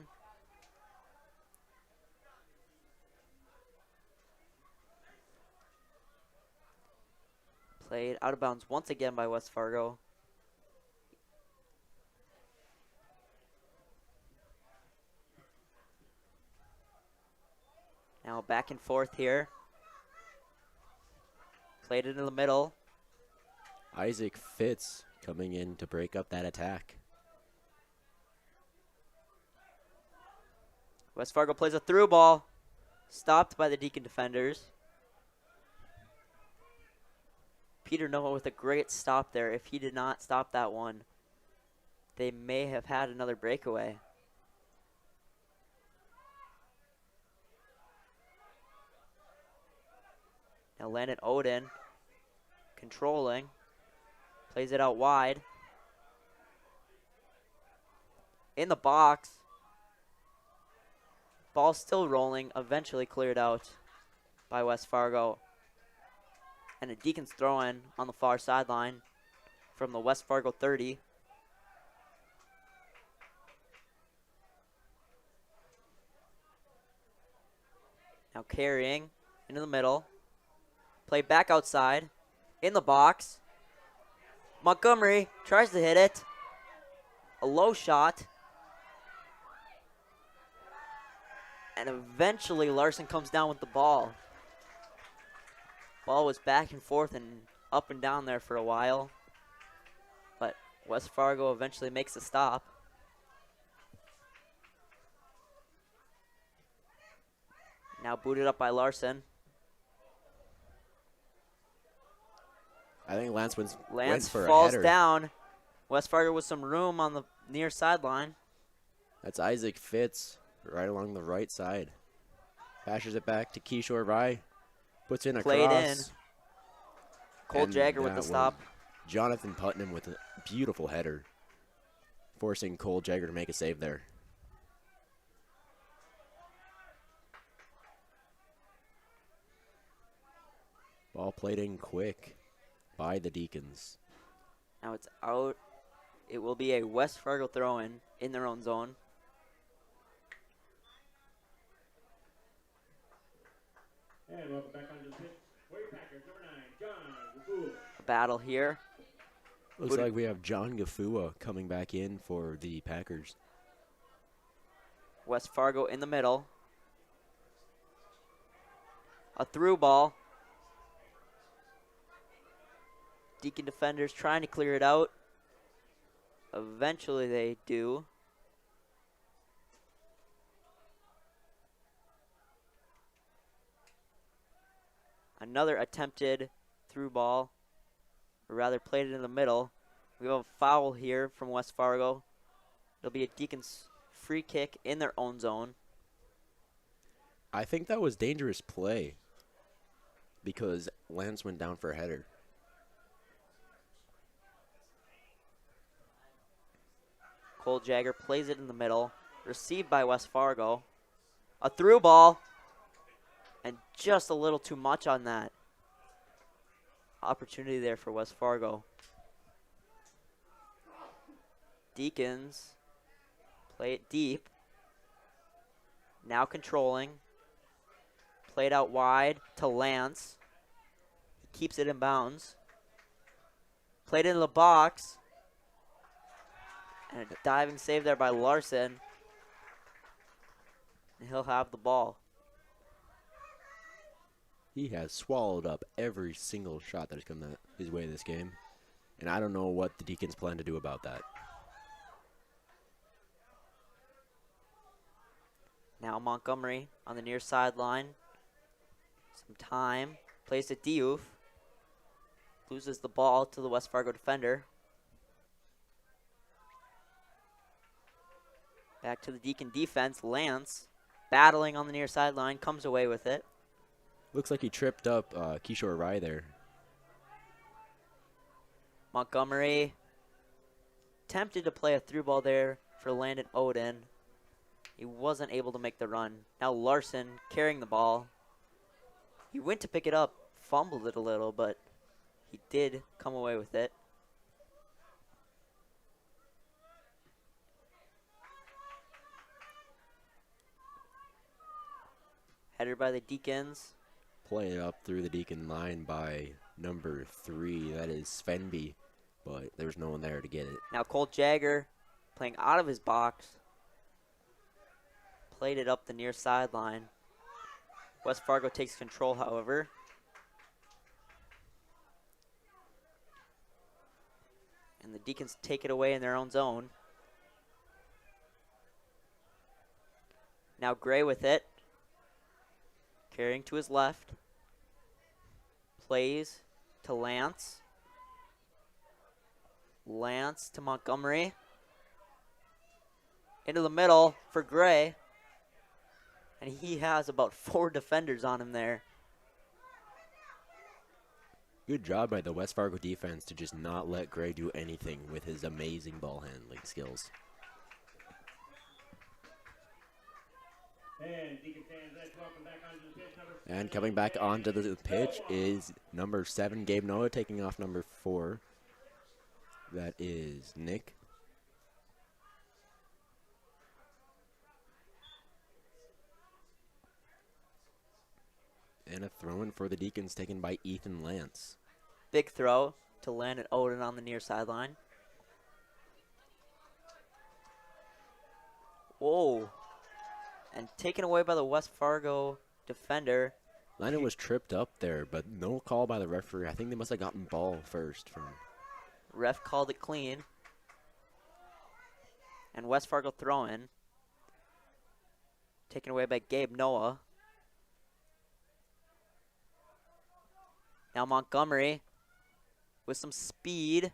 Played out of bounds once again by West Fargo. Now back and forth here. Played it in the middle. Isaac Fitz coming in to break up that attack. West Fargo plays a through ball. Stopped by the Deacon defenders. Peter Noah with a great stop there. If he did not stop that one, they may have had another breakaway. Now Landon Oden controlling. Plays it out wide. In the box. Ball still rolling. Eventually cleared out by West Fargo. And a Deacons throw-in on the far sideline from the West Fargo 30. Now carrying into the middle. Play back outside. In the box. Montgomery tries to hit it. A low shot. And eventually Larson comes down with the ball. Ball was back and forth and up and down there for a while. But West Fargo eventually makes a stop. Now booted up by Larson. I think Lance went for a falls header. down. West Fargo with some room on the near sideline. That's Isaac Fitz right along the right side. Bashes it back to Kishore Rai. Puts in a Played cross. in. Cole And Jagger with the that stop. one, Jonathan Putnam with a beautiful header. Forcing Cole Jagger to make a save there. Ball played in quick by the Deacons. Now it's out. It will be a West Fargo throw-in in their own zone. And welcome back onto the pitch for your Packers, number 9, John Gafua. A battle here. Looks like we have John Gafua coming back in for the Packers. West Fargo in the middle. A through ball. Deacon defenders trying to clear it out. Eventually they do. Another attempted through ball, or rather played it in the middle. We have a foul here from West Fargo. It'll be a Deacons free kick in their own zone. I think that was dangerous play because Lance went down for a header. Cole Jagger plays it in the middle. Received by West Fargo. A through ball. And just a little too much on that. Opportunity there for West Fargo. Deacons play it deep. Now controlling. Played out wide to Lance. He keeps it in bounds. Played into the box. And a diving save there by Larson. And he'll have the ball. He has swallowed up every single shot that has come his way this game. And I don't know what the Deacons plan to do about that. Now Montgomery on the near sideline. Some time. Plays to Diouf. Loses the ball to the West Fargo defender. Back to the Deacon defense. Lance battling on the near sideline. Comes away with it. Looks like he tripped up Kishore Rai there. Montgomery tempted to play a through ball there for Landon Oden. He wasn't able to make the run. Now Larson carrying the ball. He went to pick it up, fumbled it a little, but he did come away with it. Headed by the Deacons. Play it up through the Deacon line by number 3. That is Svenby, but there's no one there to get it. Now Cole Jagger playing out of his box. Played it up the near sideline. West Fargo takes control, however. And the Deacons take it away in their own zone. Now Gray with it. Carrying to his left. Plays to Lance. Lance to Montgomery. Into the middle for Gray. And he has about 4 defenders on him there. Good job by the West Fargo defense to just not let Gray do anything with his amazing ball handling skills. And Deacon fans, let's welcome back onto the pitch, number And coming back onto the pitch is number 7, Gabe Noah, taking off number 4. That is Nick. And a throw-in for the Deacons taken by Ethan Lance. Big throw to Landon Odin on the near sideline. Whoa. And taken away by the West Fargo defender. Landon was tripped up there, but no call by the referee. I think they must have gotten ball first. Ref called it clean. And West Fargo throw-in. Taken away by Gabe Noah. Now Montgomery with some speed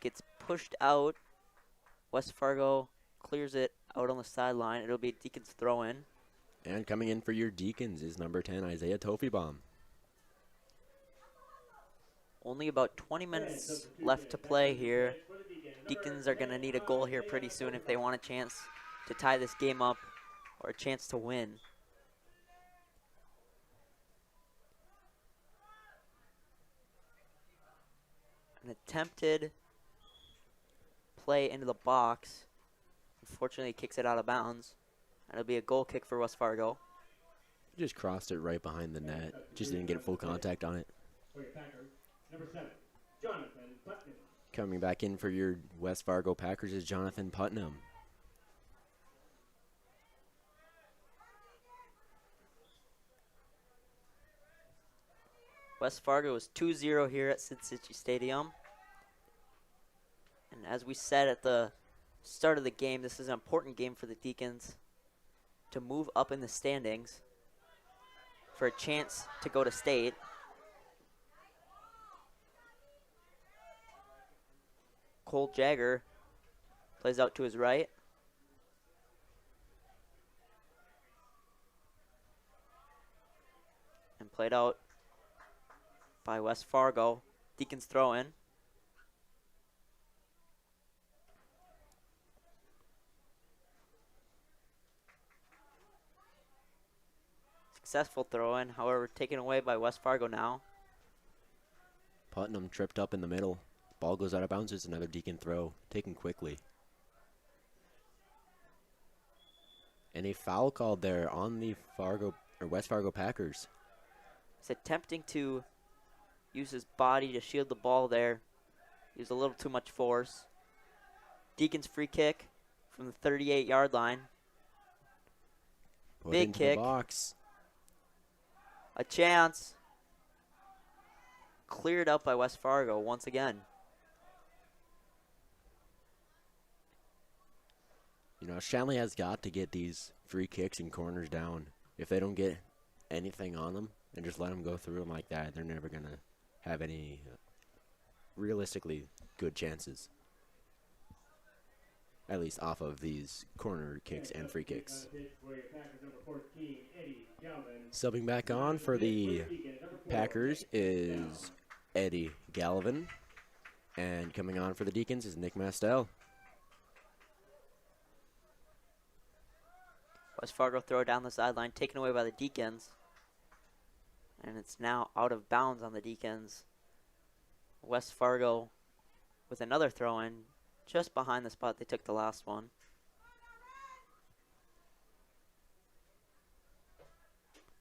gets pushed out. West Fargo clears it out on the sideline. It'll be Deacons throw-in. And coming in for your Deacons is number 10, Isaiah Tofibaum. Only about 20 minutes left to play here. Deacons are going to need a goal here pretty soon if they want a chance to tie this game up or a chance to win. An attempted play into the box. Unfortunately, kicks it out of bounds. And it'll be a goal kick for West Fargo. Just crossed it right behind the net. Just didn't get full contact on it. For your Packers, number 7, Jonathan Putnam. Coming back in for your West Fargo Packers is Jonathan Putnam. West Fargo is 2-0 here at Cichy Stadium. And as we said at the start of the game, this is an important game for the Deacons to move up in the standings for a chance to go to state. Cole Jagger plays out to his right. And played out by West Fargo. Deacons throw in. Successful throw in, however, taken away by West Fargo now. Putnam tripped up in the middle. Ball goes out of bounds. It's another Deacon throw, taken quickly. And a foul called there on the West Fargo Packers. He's attempting to use his body to shield the ball there. Used a little too much force. Deacons free kick from the 38-yard line. Put Big into kick. the box. A chance. Cleared up by West Fargo once again. You know, Shanley has got to get these free kicks and corners down. If they don't get anything on them and just let them go through them like that, they're never going to have any realistically good chances. At least off of these corner kicks and free kicks. Subbing back on for the Packers is Eddie Galvin. And coming on for the Deacons is Nick Mastel. West Fargo throw down the sideline, taken away by the Deacons. And it's now out of bounds on the Deacons. West Fargo with another throw in, just behind the spot they took the last one.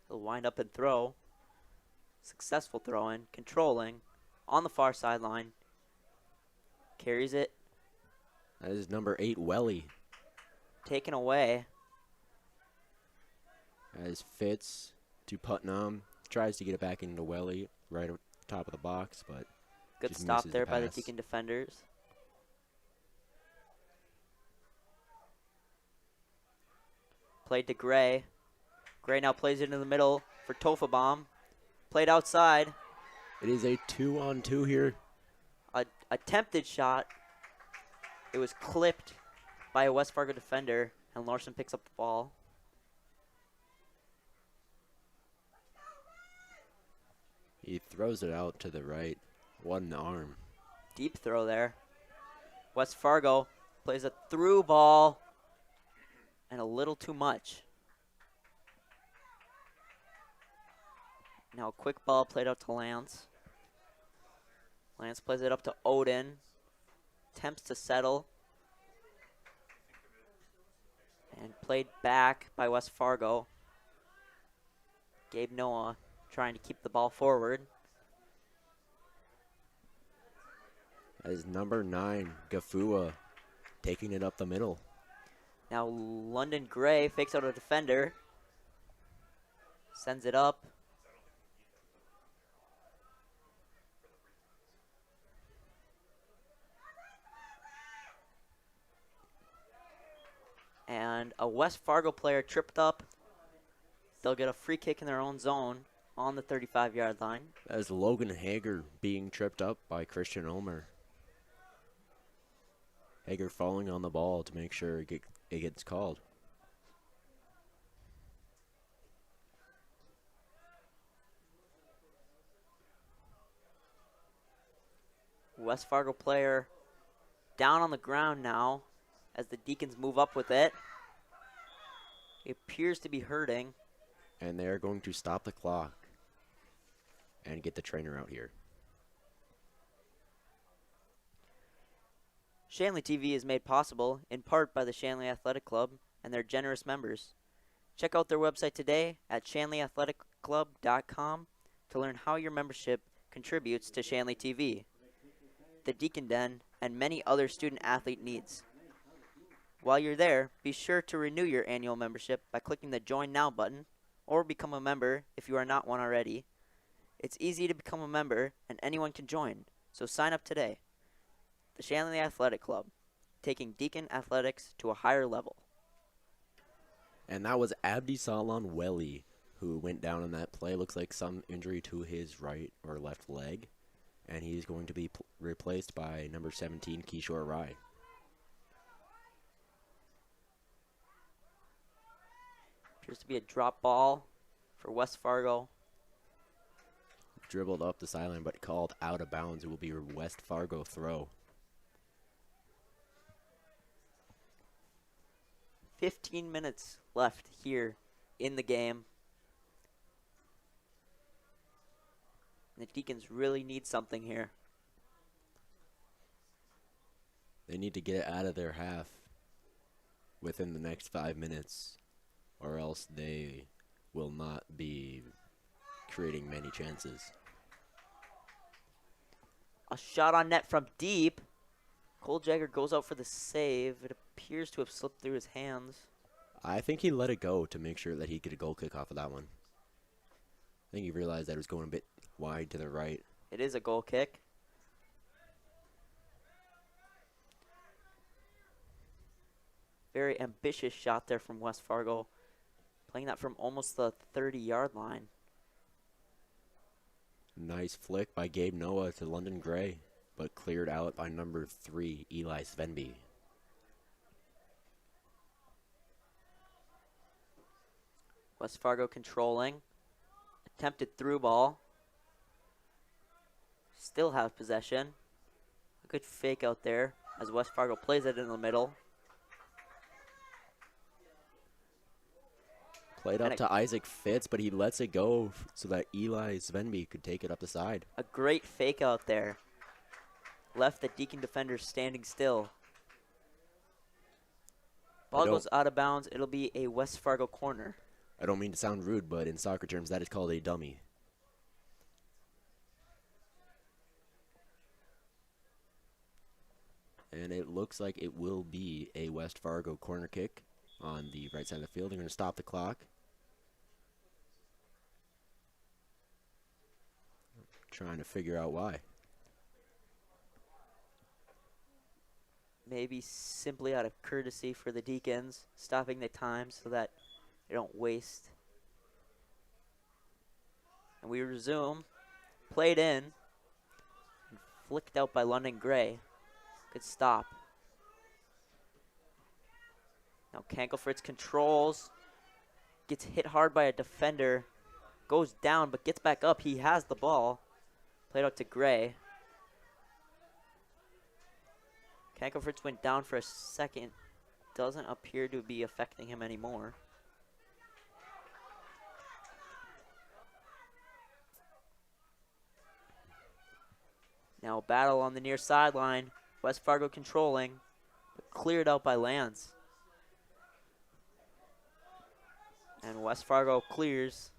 They'll wind up and throw. Successful throw in, controlling, on the far sideline. Carries it. That is number 8, Welly. Taken away. As Fitz to Putnam. Tries to get it back into Welly, right at the top of the box, but Good just stop misses there by the pass. Deacon defenders. Played to Gray. Gray now plays it in the middle for Tofabaum. Played outside. It is a 2-on-2 here. Attempted shot. It was clipped by a West Fargo defender, and Larson picks up the ball. He throws it out to the right. What an arm. Deep throw there. West Fargo plays a through ball, and a little too much. Now a quick ball played out to Lance. Lance plays it up to Odin. Attempts to settle. And played back by West Fargo. Gabe Noah trying to keep the ball forward. As number 9, Gafua, taking it up the middle. Now London Gray fakes out a defender. Sends it up. And a West Fargo player tripped up. They'll get a free kick in their own zone on the 35-yard line. As Logan Hager being tripped up by Christian Omer. Hager falling on the ball to make sure it gets called. West Fargo player down on the ground now as the Deacons move up with it. He appears to be hurting. And they're going to stop the clock and get the trainer out here. Shanley TV is made possible in part by the Shanley Athletic Club and their generous members. Check out their website today at shanleyathleticcclub.com to learn how your membership contributes to Shanley TV, the Deacon Den, and many other student-athlete needs. While you're there, be sure to renew your annual membership by clicking the Join Now button or become a member if you are not one already. It's easy to become a member and anyone can join, so sign up today. The Shanley Athletic Club, taking Deacon athletics to a higher level. And that was Abdi Salon Welly who went down in that play. Looks like some injury to his right or left leg. And he's going to be replaced by number 17, Kishore Rai. Appears to be a drop ball for West Fargo. Dribbled up the sideline, but called out of bounds. It will be a West Fargo throw. 15 minutes left here in the game. The Deacons really need something here. They need to get it out of their half within the next 5 minutes, or else they will not be creating many chances. A shot on net from deep. Cole Jagger goes out for the save. It appears to have slipped through his hands. I think he let it go to make sure that he get a goal kick off of that one. I think he realized that it was going a bit wide to the right. It is a goal kick. Very ambitious shot there from West Fargo. Playing that from almost the 30-yard line. Nice flick by Gabe Noah to London Gray, but cleared out by number 3, Eli Svenby. West Fargo controlling. Attempted through ball. Still have possession. A good fake out there as West Fargo plays it in the middle. Played up to Isaac Fitz, but he lets it go so that Eli Svenby could take it up the side. A great fake out there. Left the Deacon defender standing still. Ball goes out of bounds. It'll be a West Fargo corner. I don't mean to sound rude, but in soccer terms, that is called a dummy. And it looks like it will be a West Fargo corner kick on the right side of the field. They're going to stop the clock. Trying to figure out why. Maybe simply out of courtesy for the Deacons, stopping the time so that they don't waste. And we resume. Played in. And flicked out by London Gray. Good stop. Now Kankelfritz controls. Gets hit hard by a defender. Goes down but gets back up. He has the ball. Played out to Gray. Kankelfritz went down for a second. Doesn't appear to be affecting him anymore. Now a battle on the near sideline. West Fargo controlling, but cleared out by Lance. And West Fargo clears.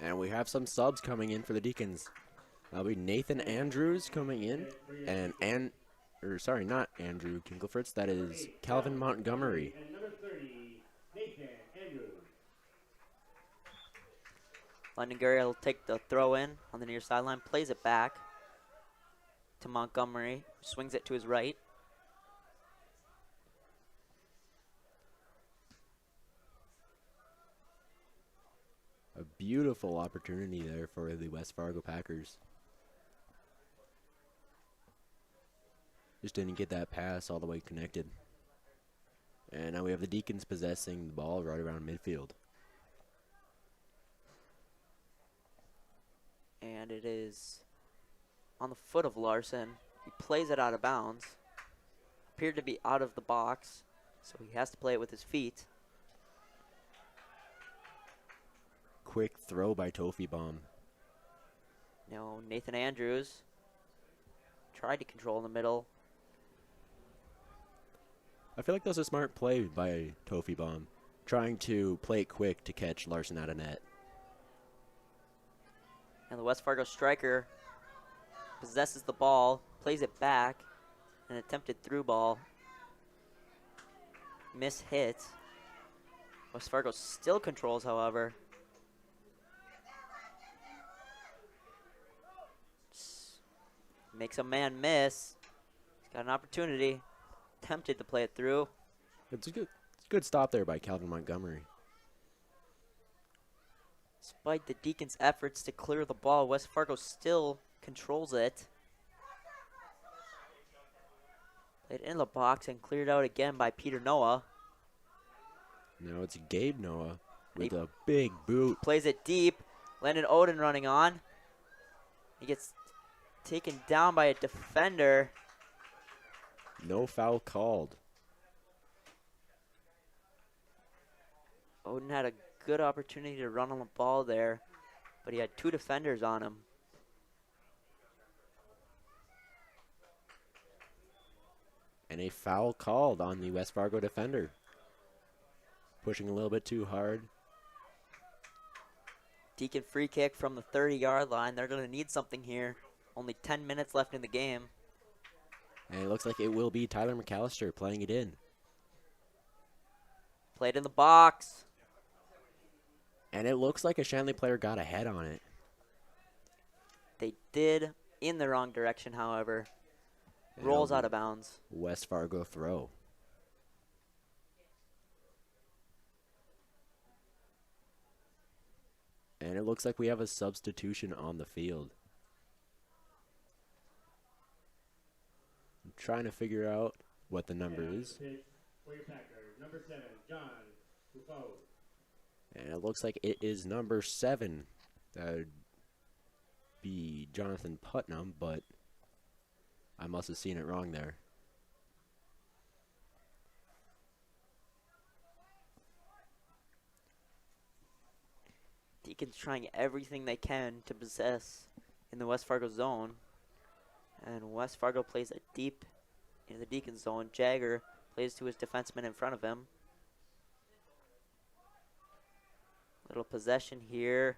And we have some subs coming in for the Deacons. That'll be Nathan Andrews coming in, and not Andrew Kinklefritz. That is Calvin Montgomery. And number 30, Nathan Andrews. London Gary will take the throw in on the near sideline, plays it back to Montgomery, swings it to his right. A beautiful opportunity there for the West Fargo Packers. Just didn't get that pass all the way connected. And now we have the Deacons possessing the ball right around midfield. And it is on the foot of Larson. He plays it out of bounds. Appeared to be out of the box, so he has to play it with his feet. Quick throw by Tofi Bomb. Now Nathan Andrews tried to control in the middle. I feel like that was a smart play by Tofi Bomb, trying to play it quick to catch Larson out of net. And the West Fargo striker possesses the ball, plays it back, an attempted through ball. Miss hit. West Fargo still controls, however. Makes a man miss. He's got an opportunity. Tempted to play it through. It's a good stop there by Calvin Montgomery. Despite the Deacons' efforts to clear the ball, West Fargo still controls it. Played in the box and cleared out again by Peter Noah. Now it's Gabe Noah with a big boot. Plays it deep. Landon Oden running on. He gets taken down by a defender. No foul called. Oden had a good opportunity to run on the ball there, but he had two defenders on him. And a foul called on the West Fargo defender. Pushing a little bit too hard. Deacon free kick from the 30-yard line. They're going to need something here. Only 10 minutes left in the game. And it looks like it will be Tyler McAllister playing it in. Played in the box. And it looks like a Shanley player got a head on it. They did in the wrong direction, however. And Rolls it'll out be of bounds. West Fargo throw. And it looks like we have a substitution on the field. I'm trying to figure out what the number is. For your Packer, number 7, John Buffo. And it looks like it is number 7. That would be Jonathan Putnam, but I must have seen it wrong there. Deacons trying everything they can to possess in the West Fargo zone. And West Fargo plays it deep in the Deacons zone. Jagger plays to his defenseman in front of him. Little possession here.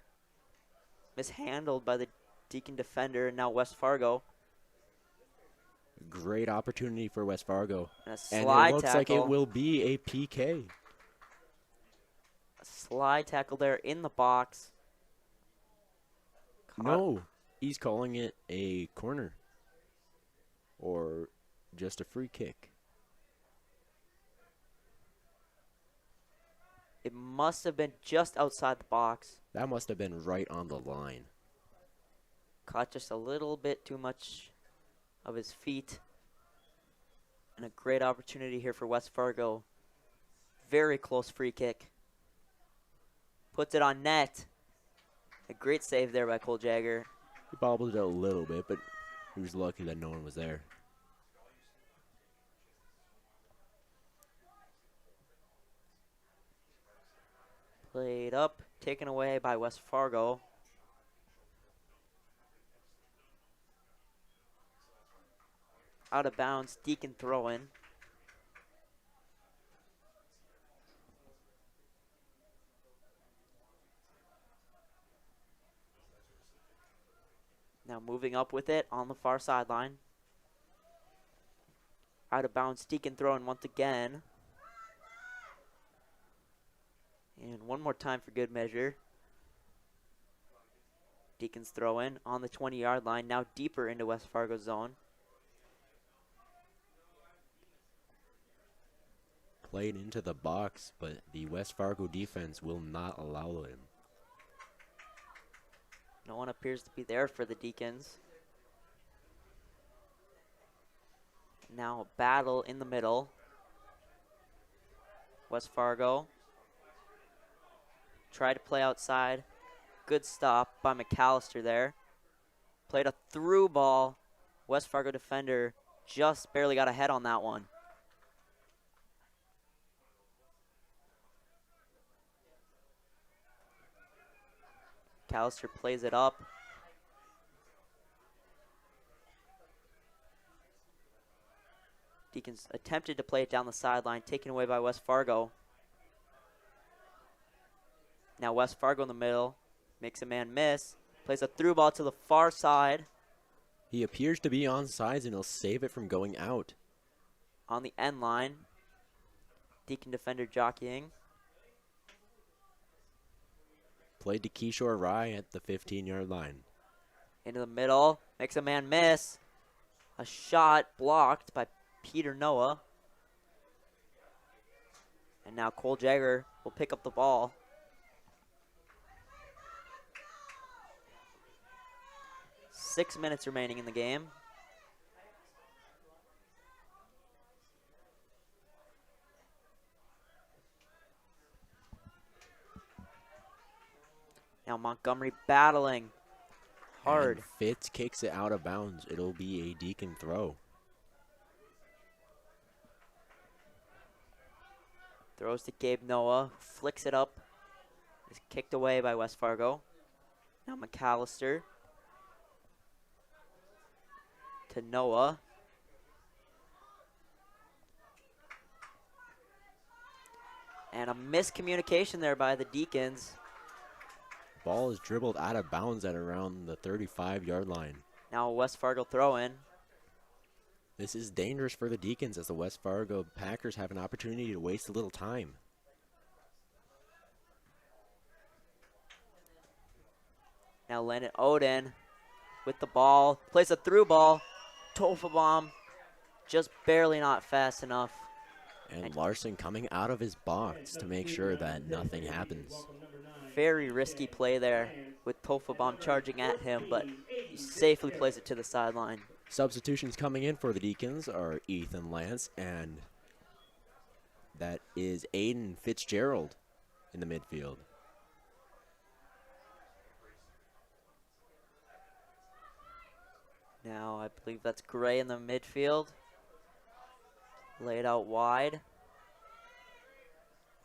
Mishandled by the Deacon defender, and now West Fargo. Great opportunity for West Fargo. And a And slide it looks tackle. like it will be a PK. A slide tackle there in the box. No, he's calling it a corner. Or just a free kick. It must have been just outside the box. That must have been right on the line. Caught just a little bit too much of his feet. And a great opportunity here for West Fargo. Very close free kick. Puts it on net. A great save there by Cole Jagger. He bobbled it a little bit, but he was lucky that no one was there. Played up, taken away by West Fargo. Out of bounds, Deacon throw in. Now moving up with it on the far sideline. Out of bounds, Deacon throwing once again. And one more time for good measure. Deacons throw in on the 20-yard line, now deeper into West Fargo zone. Played into the box, but the West Fargo defense will not allow him. No one appears to be there for the Deacons. Now a battle in the middle. West Fargo tried to play outside. Good stop by McAllister there. Played a through ball. West Fargo defender just barely got ahead on that one. McAllister plays it up. Deacons attempted to play it down the sideline, taken away by West Fargo. Now West Fargo in the middle, makes a man miss, plays a through ball to the far side. He appears to be onside, and he'll save it from going out. On the end line, Deacon defender jockeying. Played to Kishore Rai at the 15-yard line. Into the middle, makes a man miss. A shot blocked by Peter Noah. And now Cole Jagger will pick up the ball. Six minutes remaining in the game. Now Montgomery battling hard. And Fitz kicks it out of bounds. It'll be a Deacon throw. Throws to Gabe Noah, flicks it up. Is kicked away by West Fargo. Now McAllister to Noah. And a miscommunication there by the Deacons. Ball is dribbled out of bounds at around the 35-yard line. Now a West Fargo throw-in. This is dangerous for the Deacons as the West Fargo Packers have an opportunity to waste a little time. Now Landon Oden with the ball. Plays a through ball. Tofabom just barely not fast enough. And Larson coming out of his box to make sure that nothing happens. Very risky play there with Tofabom charging at him, but he safely plays it to the sideline. Substitutions coming in for the Deacons are Ethan Lance, and that is Aiden Fitzgerald in the midfield. Now I believe that's Gray in the midfield. Laid out wide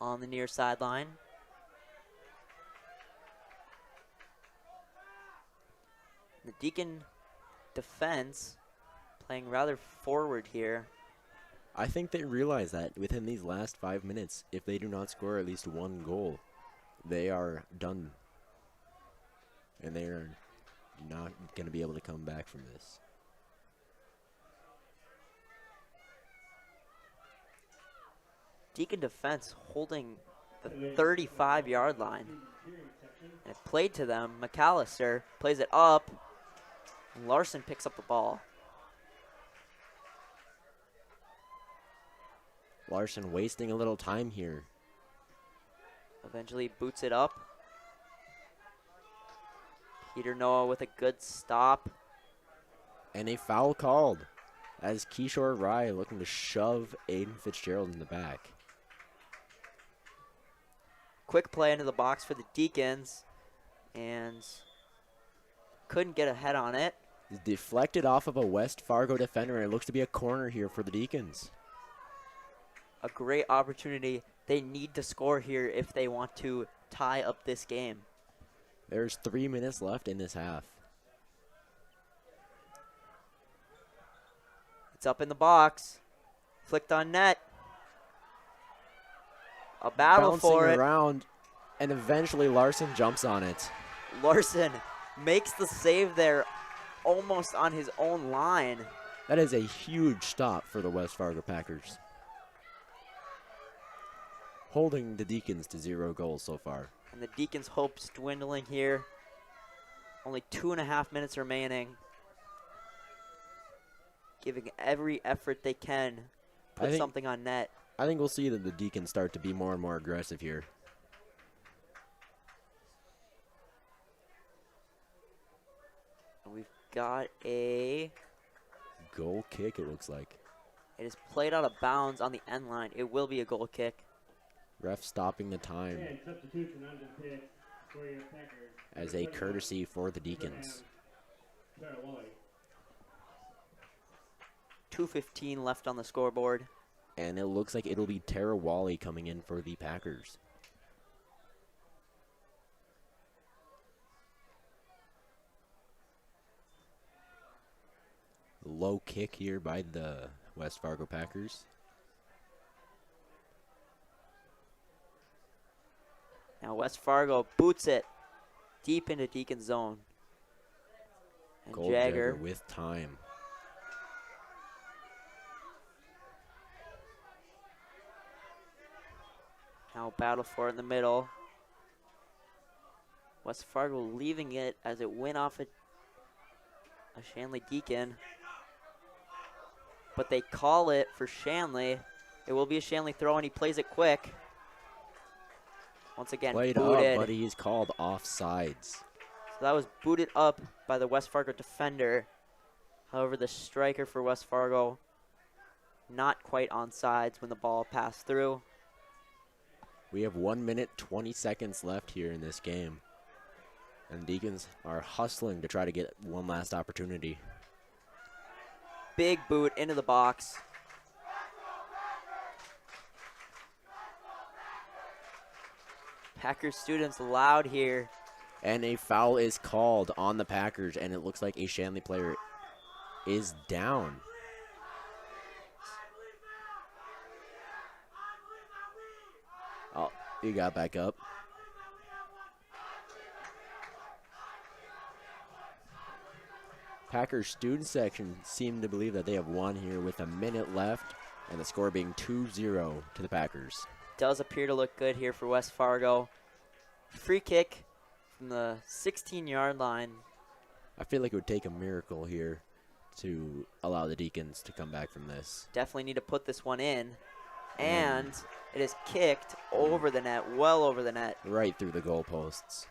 on the near sideline. The Deacon defense playing rather forward here. I think they realize that within these last 5 minutes, if they do not score at least one goal, they are done. And they are not going to be able to come back from this. Deacon defense holding the 35-yard line. And it played to them. McAllister plays it up. And Larson picks up the ball. Larson wasting a little time here. Eventually boots it up. Peter Noah with a good stop. And a foul called as Kishore Rai looking to shove Aiden Fitzgerald in the back. Quick play into the box for the Deacons. And couldn't get ahead on it. It's deflected off of a West Fargo defender, and it looks to be a corner here for the Deacons. A great opportunity. They need to score here if they want to tie up this game. There's 3 minutes left in this half. It's up in the box. Flicked on net. A battle Bouncing for it. around, and eventually Larson jumps on it. Larson makes the save there almost on his own line. That is a huge stop for the West Fargo Packers, holding the Deacons to 0 goals so far. And the Deacons' hopes dwindling here. Only 2.5 minutes remaining. Giving every effort they can. Put something on net. I think we'll see that the Deacons start to be more and more aggressive here. We've got a goal kick, it looks like. It is played out of bounds on the end line. It will be a goal kick. Ref stopping the time And substitution on the pitch for your Packers. as a courtesy for the Deacons. Sarah Wally. 2:15 left on the scoreboard. And it looks like it'll be Tara Wally coming in for the Packers. Low kick here by the West Fargo Packers. Now West Fargo boots it deep into Deacon's zone. And Gold Jagger with time. now battle for it in the middle. West Fargo leaving it as it went off a Shanley Deacon. But they call it for Shanley. It will be a Shanley throw, and he plays it quick. Once again, Played booted. up, but he's called offsides. So that was booted up by the West Fargo defender. However, the striker for West Fargo not quite on sides when the ball passed through. We have 1 minute, 20 seconds left here in this game. And Deacons are hustling to try to get one last opportunity. Big boot into the box. Packers students loud here. And a foul is called on the Packers, and it looks like a Shanley player is down. Oh, he got back up. Packers student section seem to believe that they have won here with a minute left, and the score being 2-0 to the Packers. Does appear to look good here for West Fargo. Free kick from the 16-yard line. I feel like it would take a miracle here to allow the Deacons to come back from this. Definitely need to put this one in. And it is kicked over the net, well over the net. Right through the goalposts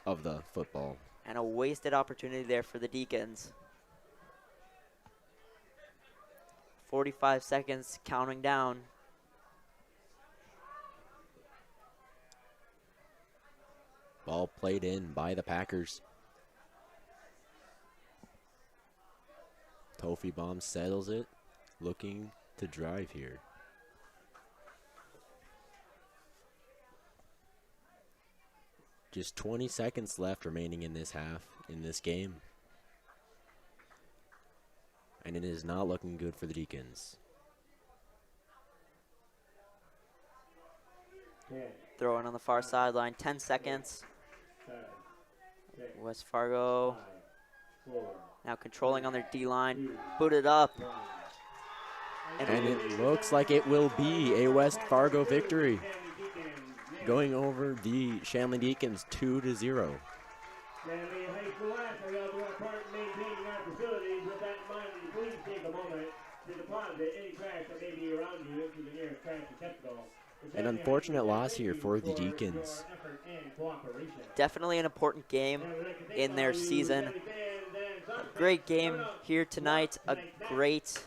of the football. And a wasted opportunity there for the Deacons. 45 seconds counting down. Ball played in by the Packers. Tofibomb settles it, looking to drive here. Just 20 seconds left remaining in this half, in this game. And it is not looking good for the Deacons. Throw it on the far sideline, 10 seconds. West Fargo now controlling on their D-line, booted up. And it looks like it will be a West Fargo victory, going over the Shanley Deacons 2-0. Shanley High School athletes all do our part in maintaining our facilities. With that in mind, please take a moment to deposit any trash that may be around you into the nearest trash receptacle. An unfortunate loss here for the Deacons. Definitely an important game in their season. A great game here tonight. A great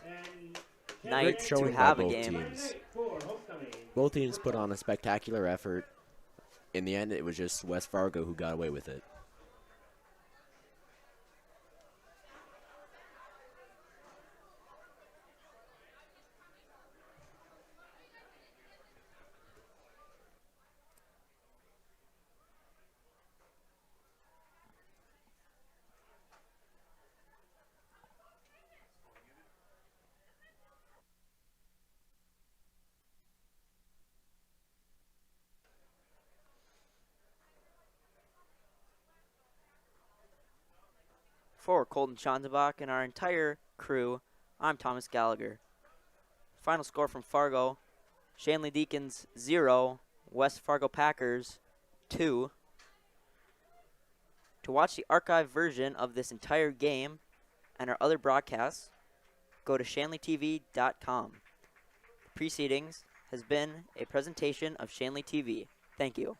night to showing have by a both game. teams. Both teams put on a spectacular effort. In the end, it was just West Fargo who got away with it. For Colton Schanzenbach and our entire crew, I'm Thomas Gallagher. Final score from Fargo, Shanley Deacons 0, West Fargo Packers 2. To watch the archived version of this entire game and our other broadcasts, go to shanleytv.com. The proceedings has been a presentation of Shanley TV. Thank you.